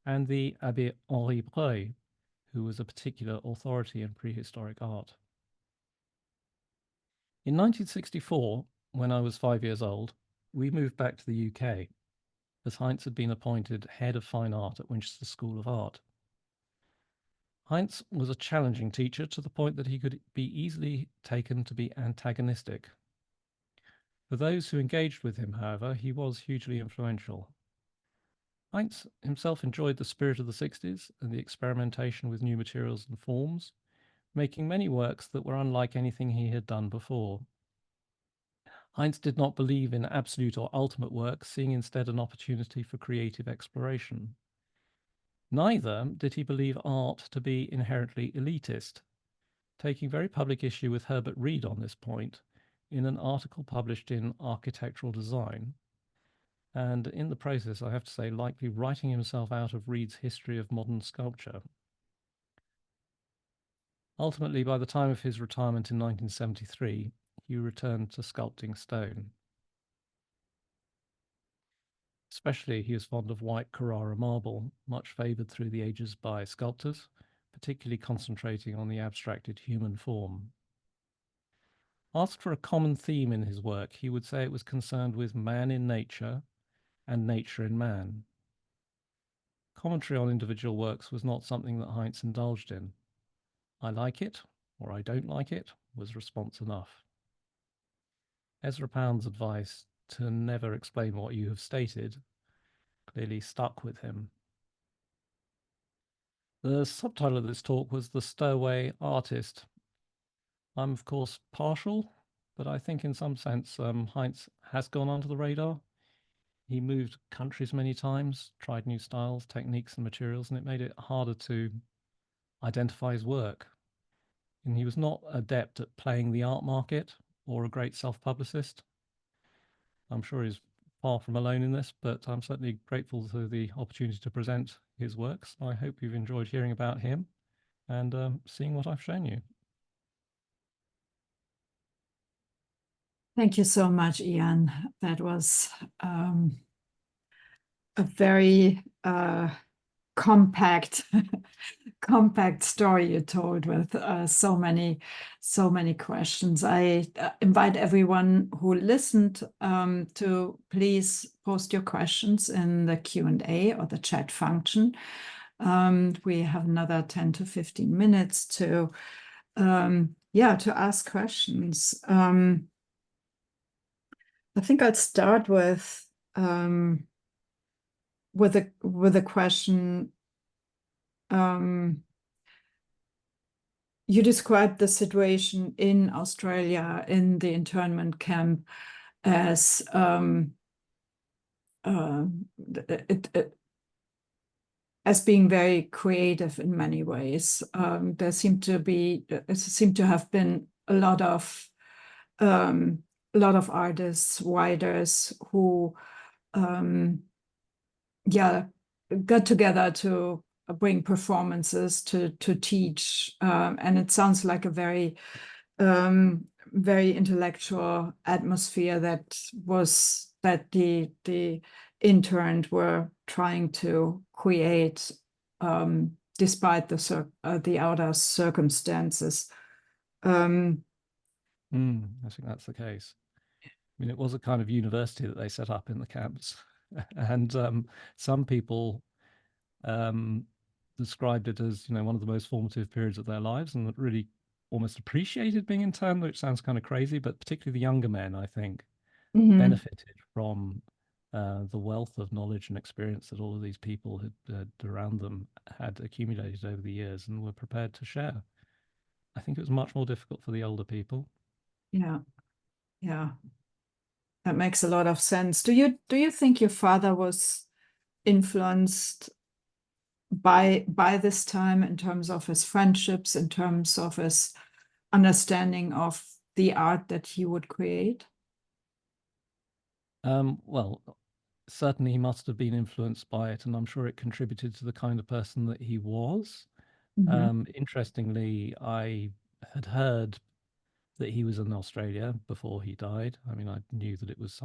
and the Abbé Henri Breuil, who was a particular authority in prehistoric art. In 1964, when I was 5 years old, we moved back to the UK, as Heinz had been appointed head of fine art at Winchester School of Art. Heinz was a challenging teacher to the point that he could be easily taken to be antagonistic. For those who engaged with him, however, he was hugely influential. Heinz himself enjoyed the spirit of the 60s and the experimentation with new materials and forms, making many works that were unlike anything he had done before. Heinz did not believe in absolute or ultimate work, seeing instead an opportunity for creative exploration. Neither did he believe art to be inherently elitist, taking very public issue with Herbert Reed on this point in an article published in Architectural Design, and in the process, I have to say, likely writing himself out of Reed's history of modern sculpture. Ultimately, by the time of his retirement in 1973, he returned to sculpting stone. Especially, he was fond of white Carrara marble, much favoured through the ages by sculptors, particularly concentrating on the abstracted human form. Asked for a common theme in his work, he would say it was concerned with man in nature and nature in man. Commentary on individual works was not something that Heinz indulged in. "I like it," or "I don't like it," was response enough. Ezra Pound's advice to never explain what you have stated clearly stuck with him. The subtitle of this talk was "The Stowaway Artist." I'm, of course, partial, but I think in some sense Heinz has gone under the radar. He moved countries many times, tried new styles, techniques, and materials, and it made it harder to identify his work. And he was not adept at playing the art market or a great self-publicist. I'm sure he's far from alone in this, but I'm certainly grateful for the opportunity to present his works. I hope you've enjoyed hearing about him and seeing what I've shown you. Thank you so much, Ian. That was a very compact compact story you told with so many questions. I invite everyone who listened to please post your questions in the Q&A or the chat function. We have another 10 to 15 minutes to ask questions. I think I'll start with a question. You described the situation in Australia in the internment camp as being very creative in many ways. There seemed to have been a lot of artists, writers who yeah, got together to bring performances to teach, and it sounds like a very very intellectual atmosphere that the interned were trying to create, despite the outer circumstances. I think that's the case. I mean, it was a kind of university that they set up in the camps, and some people described it as, you know, one of the most formative periods of their lives, and that really almost appreciated being interned, which sounds kind of crazy, but particularly the younger men, I think, benefited from the wealth of knowledge and experience that all of these people had around them had accumulated over the years and were prepared to share. I think it was much more difficult for the older people. Yeah, yeah, that makes a lot of sense. Do you think your father was influenced by this time in terms of his friendships, in terms of his understanding of the art that he would create? Well, certainly he must have been influenced by it, and I'm sure it contributed to the kind of person that he was. Interestingly, I had heard that he was in Australia before he died. I mean, I knew that it was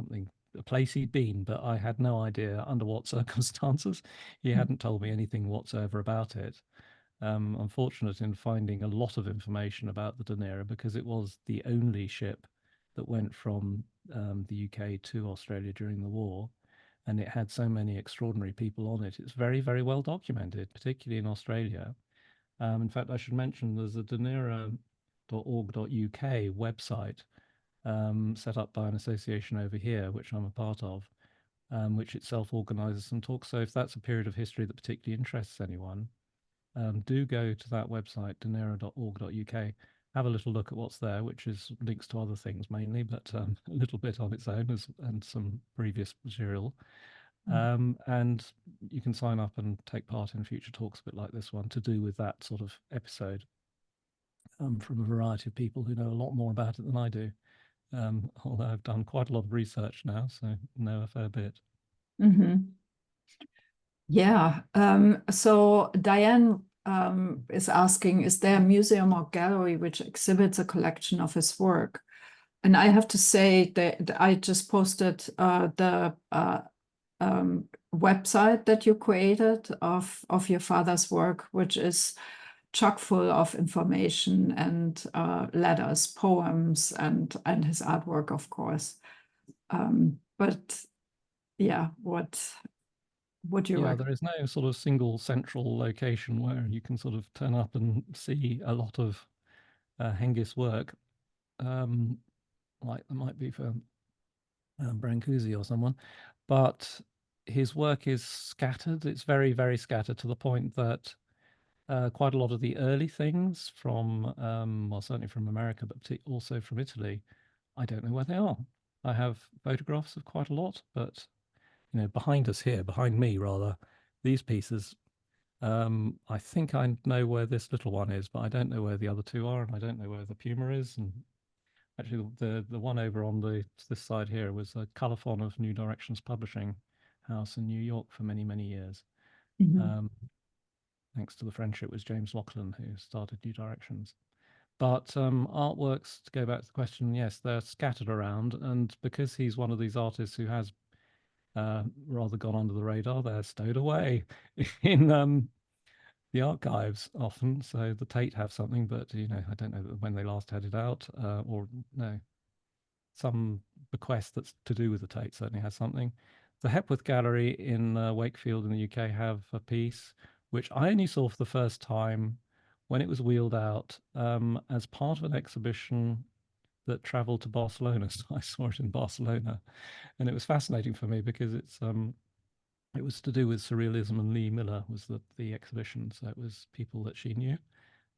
a place he'd been, but I had no idea under what circumstances. He hadn't told me anything whatsoever about it. I'm fortunate in finding a lot of information about the Dunera because it was the only ship that went from the UK to Australia during the war, and it had so many extraordinary people on it. It's very, very well documented, particularly in Australia. In fact, I should mention there's a Dunera.org.uk website set up by an association over here, which I'm a part of, which itself organises some talks. So if that's a period of history that particularly interests anyone, do go to that website, dunera.org.uk, have a little look at what's there, which is links to other things mainly, but a little bit on its own and some previous material. And you can sign up and take part in future talks a bit like this one to do with that sort of episode, from a variety of people who know a lot more about it than I do. Although I've done quite a lot of research now, so know a fair bit. Yeah. So Diane is asking, is there a museum or gallery which exhibits a collection of his work? And I have to say that I just posted the website that you created of your father's work, which is chock full of information and letters, poems, and his artwork, of course. But yeah, what do you Yeah, recommend? there is no sort of single central location where you can sort of turn up and see a lot of Hengis work, like there might be for Brancusi or someone, but his work is scattered. It's very, very scattered to the point that quite a lot of the early things from, well, certainly from America, but also from Italy, I don't know where they are. I have photographs of quite a lot, but you know, behind us here, behind me rather, these pieces, I think I know where this little one is, but I don't know where the other two are, and I don't know where the puma is. And actually, the one over on this side here was a colophon of New Directions Publishing House in New York for many, many years. Thanks to the friendship with James Laughlin, who started New Directions. But artworks, to go back to the question, yes, they're scattered around, and because he's one of these artists who has rather gone under the radar, they're stowed away in the archives often. So the Tate have something, but you know, I don't know when they last had it out, or no, some bequest that's to do with the Tate certainly has something. The Hepworth Gallery in Wakefield in the UK have a piece which I only saw for the first time when it was wheeled out as part of an exhibition that traveled to Barcelona. So I saw it in Barcelona, and it was fascinating for me because it was to do with surrealism, and Lee Miller was the exhibition. So it was people that she knew,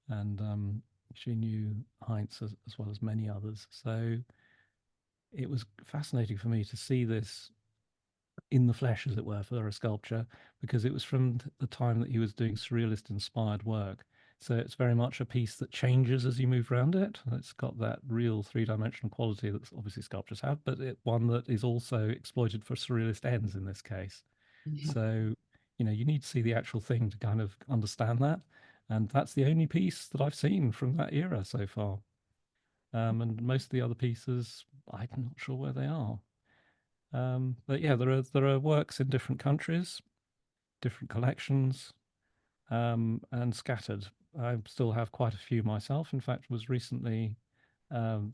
and she knew Heinz as well as many others. So it was fascinating for me to see this in the flesh, as it were, for a sculpture, because it was from the time that he was doing surrealist inspired work. So it's very much a piece that changes as you move around it. It's got that real three-dimensional quality that obviously sculptures have, but one that is also exploited for surrealist ends in this case. Yeah. So, you need to see the actual thing to kind of understand that. And that's the only piece that I've seen from that era so far. And most of the other pieces, I'm not sure where they are. But yeah, there are works in different countries, different collections, and scattered. I still have quite a few myself. In fact, was recently, um,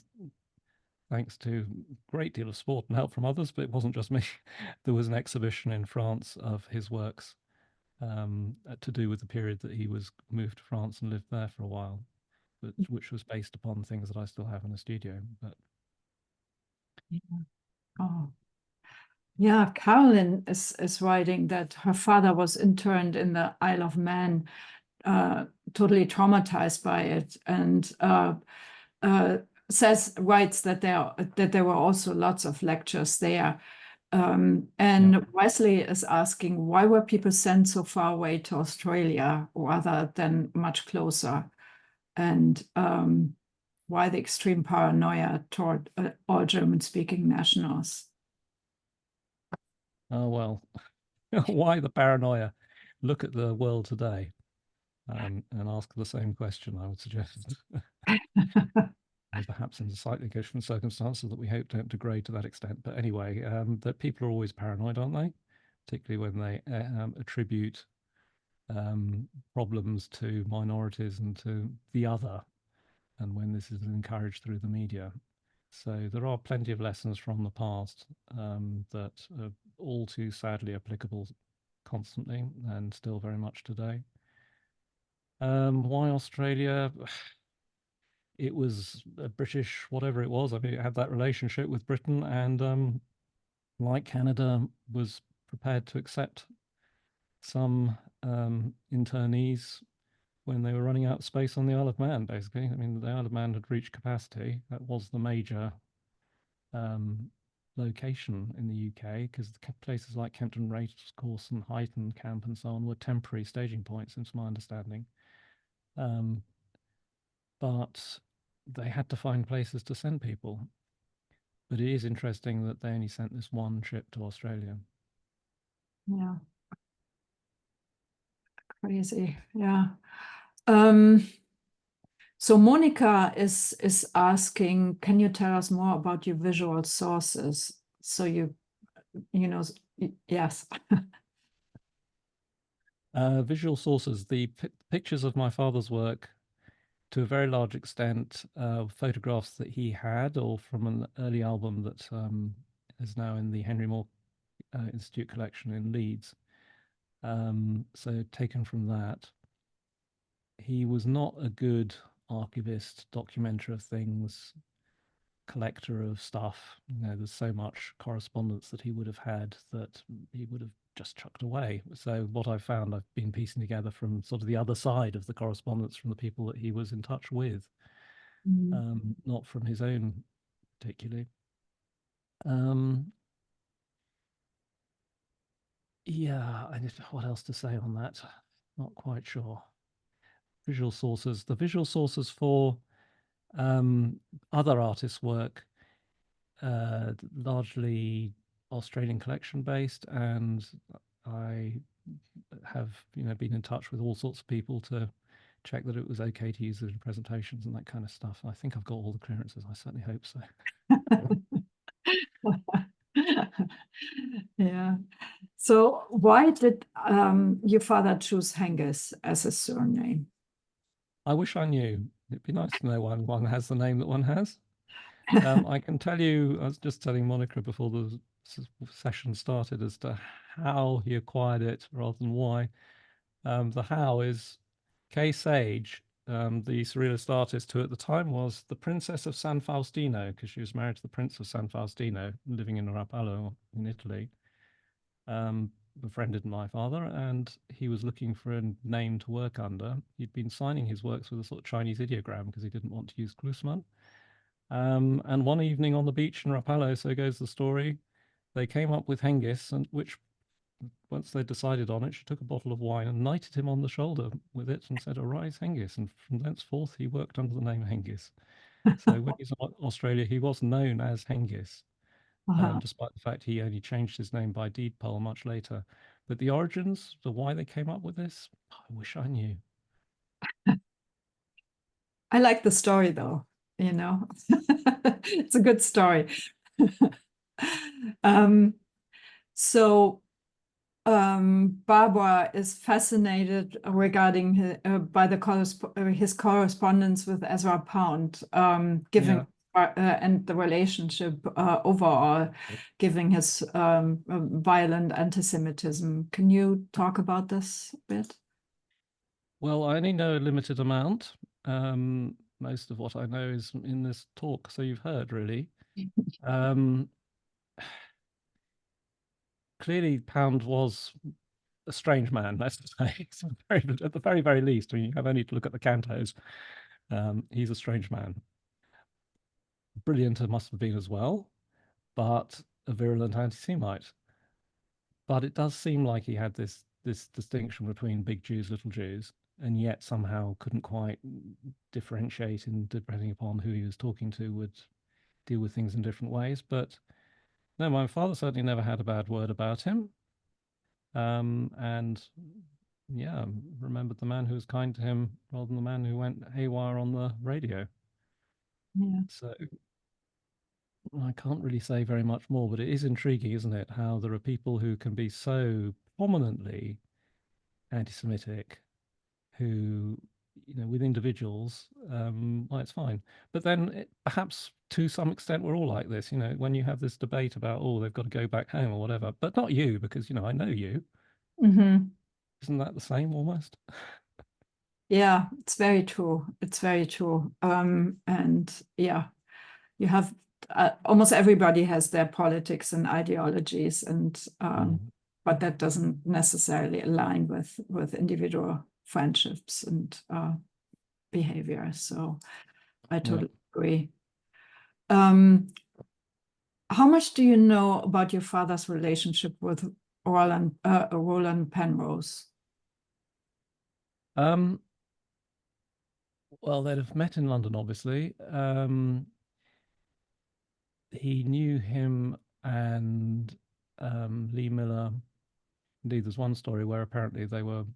thanks to a great deal of support and help from others, but it wasn't just me. There was an exhibition in France of his works to do with the period that he was moved to France and lived there for a while, which was based upon things that I still have in the studio. But Yeah. Oh. Yeah, Carolyn is writing that her father was interned in the Isle of Man, totally traumatized by it, and writes that there were also lots of lectures there. And yeah. Wesley is asking, why were people sent so far away to Australia rather than much closer? And why the extreme paranoia toward all German-speaking nationals? Oh, well, why the paranoia? Look at the world today, and ask the same question, I would suggest. Perhaps in slightly different circumstances that we hope don't degrade to that extent. But anyway, that people are always paranoid, aren't they? Particularly when they attribute problems to minorities and to the other, and when this is encouraged through the media. So there are plenty of lessons from the past that are all too sadly applicable constantly and still very much today. Why Australia? It was a British, whatever it was. I mean, it had that relationship with Britain, and like Canada, was prepared to accept some internees when they were running out of space on the Isle of Man, basically. I mean, the Isle of Man had reached capacity. That was the major location in the UK, because places like Kempton Racecourse and Huyton Camp and so on were temporary staging points, it's my understanding. But they had to find places to send people. But it is interesting that they only sent this one ship to Australia. Yeah. Crazy. Yeah. Um, so Monica is asking, can you tell us more about your visual sources? So you know, yes. Visual sources, the pictures of my father's work, to a very large extent, photographs that he had, or from an early album that is now in the Henry Moore Institute collection in Leeds. So taken from that. He was not a good archivist, documenter of things, collector of stuff. There's so much correspondence that he would have had that he would have just chucked away. So what I've found, I've been piecing together from sort of the other side of the correspondence from the people that he was in touch with, not from his own particularly. Yeah, what else to say on that? Not quite sure. Visual sources. The visual sources for other artists' work, largely Australian collection based, and I have been in touch with all sorts of people to check that it was okay to use it in presentations and that kind of stuff. I think I've got all the clearances. I certainly hope so. Yeah. So why did your father choose Henghes as a surname? I wish I knew. It'd be nice to know one has the name that one has. I can tell you, I was just telling Monica before the session started as to how he acquired it rather than why. The how is Kay Sage, the surrealist artist who at the time was the Princess of San Faustino, because she was married to the Prince of San Faustino, living in Rapallo in Italy. Befriended my father, and he was looking for a name to work under. He'd been signing his works with a sort of Chinese ideogram because he didn't want to use Klusmann. And one evening on the beach in Rapallo, so goes the story, they came up with Hengis, and which once they decided on it, she took a bottle of wine and knighted him on the shoulder with it and said, "Arise, Hengis." And from thenceforth, he worked under the name Hengis. So when he's in Australia, he was known as Hengis, Uh-huh. despite the fact he only changed his name by deed poll much later. But the origins, the why they came up with this, I wish I knew. I like the story though, you know. It's a good story. um, so Barbara is fascinated regarding by his correspondence with Ezra Pound, giving Yeah. and the relationship overall, giving his violent anti-Semitism. Can you talk about this a bit? Well, I only know a limited amount. Most of what I know is in this talk, so you've heard really. Um, Clearly, Pound was a strange man, let's say. So at the very, very least, I mean, you have only to look at the cantos. He's a strange man. Brilliant, it must have been as well, but a virulent anti-Semite. But it does seem like he had this distinction between big Jews, little Jews, and yet somehow couldn't quite differentiate, and depending upon who he was talking to, would deal with things in different ways. But no, my father certainly never had a bad word about him. And yeah, remembered the man who was kind to him rather than the man who went haywire on the radio. Yeah. So I can't really say very much more, but it is intriguing, isn't it? How there are people who can be so prominently anti-Semitic who, with individuals, well, it's fine. But then perhaps to some extent, we're all like this, when you have this debate about, oh, they've got to go back home or whatever, but not you, because, I know you. Mm-hmm. Isn't that the same almost? Yeah, it's very true. It's very true. And yeah, you have almost everybody has their politics and ideologies, and but that doesn't necessarily align with individual friendships and behavior. So I totally agree. How much do you know about your father's relationship with Roland Penrose? Well, they'd have met in London, obviously. He knew him and Lee Miller. Indeed, there's one story where apparently they were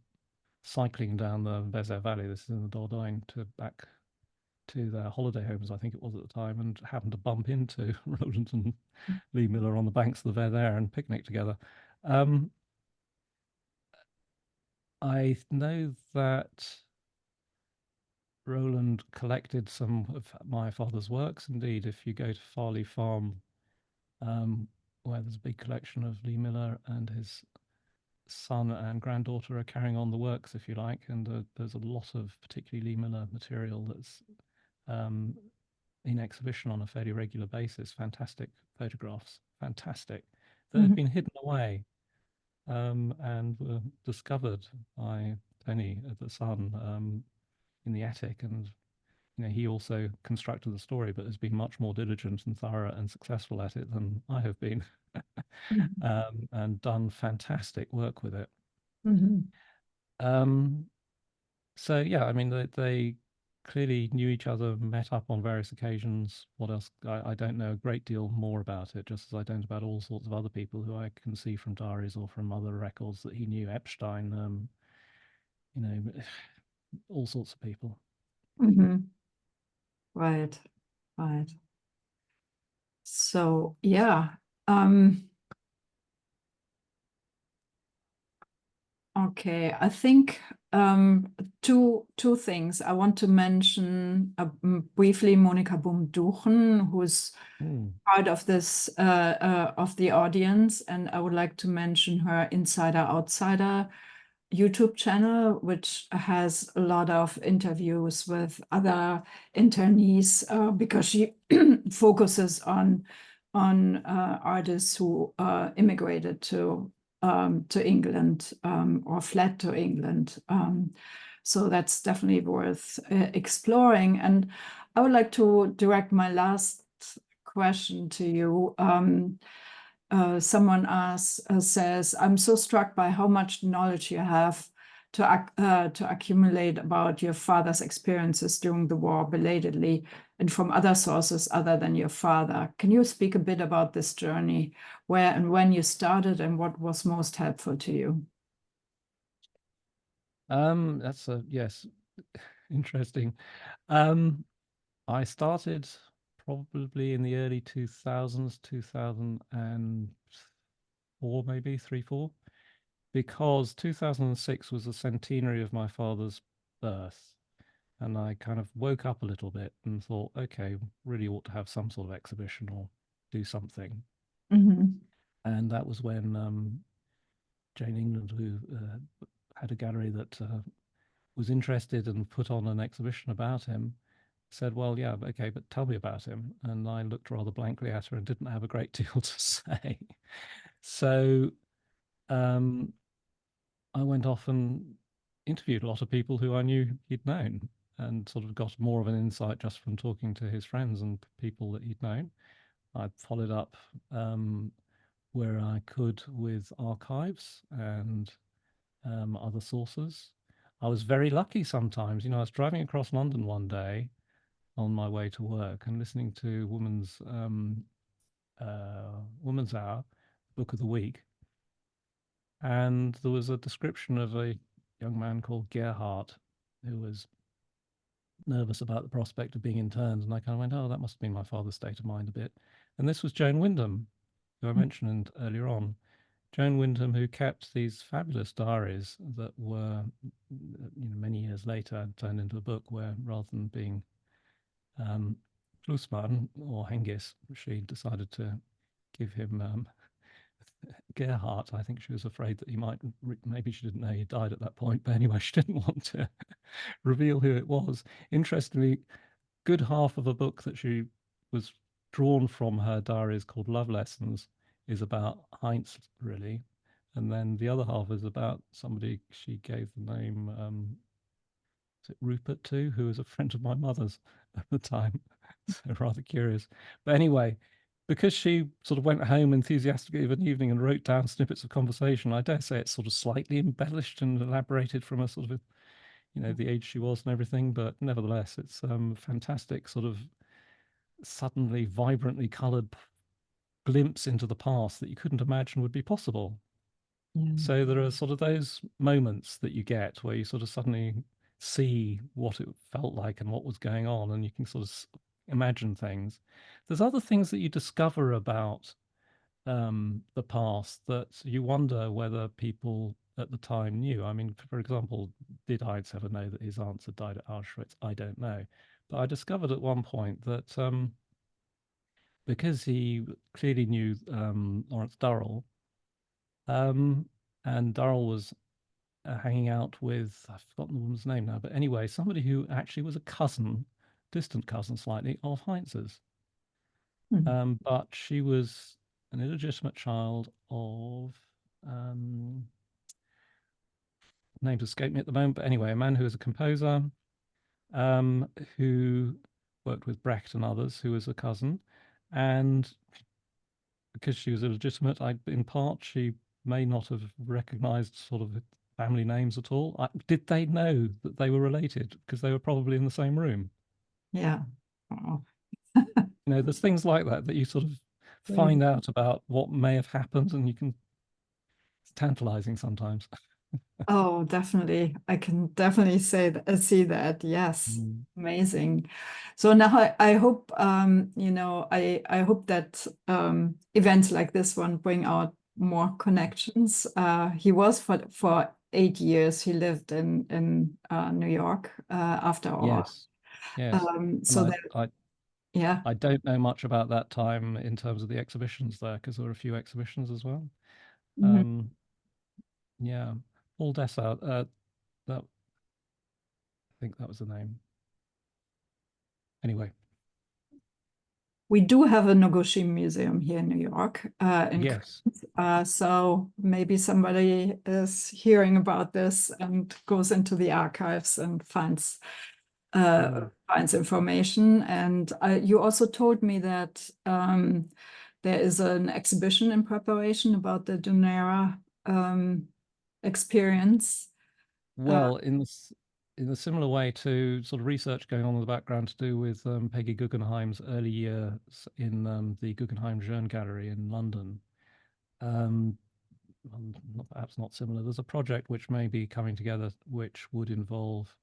cycling down the Weser Valley, this is in the Dordogne, back to their holiday homes, I think it was at the time, and happened to bump into Roland and Lee Miller on the banks of the Weser and picnic together. I know that Roland collected some of my father's works. Indeed, if you go to Farley Farm, where there's a big collection of Lee Miller and his son and granddaughter are carrying on the works, if you like, and there's a lot of particularly Lee Miller material that's in exhibition on a fairly regular basis. Fantastic photographs, fantastic, that had been hidden away and were discovered by Tony, the son, in the attic. And he also constructed the story, but has been much more diligent and thorough and successful at it than I have been, and done fantastic work with it. So yeah, I mean, they clearly knew each other, met up on various occasions. What else? I don't know a great deal more about it, just as I don't about all sorts of other people who I can see from diaries or from other records that he knew. Epstein, all sorts of people. Right, right. So yeah. Okay, I think two things. I want to mention briefly Monika Bohm-Duchen, who's part of this of the audience, and I would like to mention her Insider Outsider YouTube channel, which has a lot of interviews with other internees because she focuses on artists who immigrated to England or fled to England. So that's definitely worth exploring. And I would like to direct my last question to you. someone says, I'm so struck by how much knowledge you have to accumulate about your father's experiences during the war belatedly and from other sources other than your father. Can you speak a bit about this journey, where and when you started and what was most helpful to you? That's yes, interesting. I started probably in the early 2000s, 2004, maybe 3, 4, because 2006 was the centenary of my father's birth. And I kind of woke up a little bit and thought, okay, really ought to have some sort of exhibition or do something. Mm-hmm. And that was when Jane England, who had a gallery that was interested and put on an exhibition about him, said, well, yeah, okay, but tell me about him. And I looked rather blankly at her and didn't have a great deal to say. So I went off and interviewed a lot of people who I knew he'd known and sort of got more of an insight just from talking to his friends and people that he'd known. I followed up where I could with archives and other sources. I was very lucky sometimes. I was driving across London one day on my way to work and listening to Woman's Hour, Book of the Week, and there was a description of a young man called Gerhard who was nervous about the prospect of being interned, and I kind of went, oh, that must have been my father's state of mind a bit. And this was Joan Wyndham, who I mentioned earlier on. Joan Wyndham, who kept these fabulous diaries that were, many years later turned into a book where, rather than being Flussmann or Henghes, she decided to give him Gerhardt. I think she was afraid that he might, maybe she didn't know he died at that point, but anyway, she didn't want to reveal who it was. Interestingly, good half of a book that she was drawn from her diaries called Love Lessons is about Heinz, really. And then the other half is about somebody she gave the name, is it Rupert to, who was a friend of my mother's at the time. So rather curious. But anyway, because she sort of went home enthusiastically of an evening and wrote down snippets of conversation, I dare say it's sort of slightly embellished and elaborated from a sort of, the age she was and everything. But nevertheless, it's fantastic sort of suddenly vibrantly colored glimpse into the past that you couldn't imagine would be possible. Yeah. So there are sort of those moments that you get where you sort of suddenly see what it felt like and what was going on, and you can sort of imagine things. There's other things that you discover about the past that you wonder whether people at the time knew. I mean, for example, did Heinz ever know that his aunt had died at Auschwitz? I don't know. But I discovered at one point that because he clearly knew Lawrence Durrell, and Durrell was hanging out with, I've forgotten the woman's name now, but anyway, somebody who actually was a cousin, distant cousin slightly, of Heinz's. But she was an illegitimate child of, names escape me at the moment, but anyway, a man who was a composer, who worked with Brecht and others, who was a cousin. And because she was illegitimate, in part, she may not have recognized sort of family names at all. Did they know that they were related? Because they were probably in the same room. Yeah. Oh. There's things like that that you sort of Crazy. find out about what may have happened, and it's tantalizing sometimes. Oh, definitely. I can definitely see that. Yes. Mm. Amazing. So now I hope, I hope that events like this one bring out more connections. He was for 8 years, he lived in New York after all. Yes, yes. So And that, I yeah. I don't know much about that time in terms of the exhibitions there, because there were a few exhibitions as well. Mhm. Um, yeah, Paul Dessau, that I think that was the name. Anyway, We do have a Noguchi Museum here in New York, in yes. Queens. So maybe somebody is hearing about this and goes into the archives and finds Mm. information. And you also told me that There is an exhibition in preparation about the Dunera experience. Well, in a similar way to sort of research going on in the background to do with Peggy Guggenheim's early years in the Guggenheim Jeune Gallery in London. Perhaps not similar. There's a project which may be coming together which would involve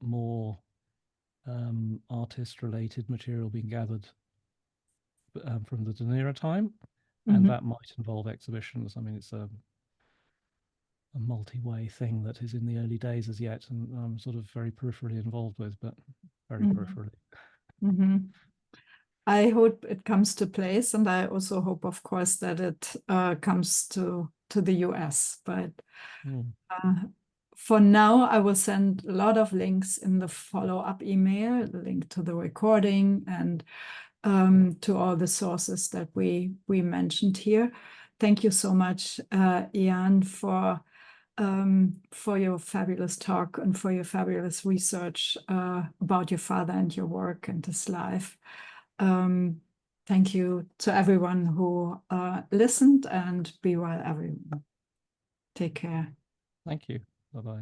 more artist-related material being gathered from the Dunera time, and that might involve exhibitions. I mean, it's a multi-way thing that is in the early days as yet, and I'm sort of very peripherally involved with, but very peripherally. I hope it comes to place, and I also hope, of course, that it comes to the US. But for now, I will send a lot of links in the follow-up email, the link to the recording and to all the sources that we mentioned here. Thank you so much, Ian, for your fabulous talk and for your fabulous research about your father and your work and his life. Thank you to everyone who listened, and be well, everyone. Take care. Thank you. Bye-bye.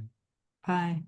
Bye.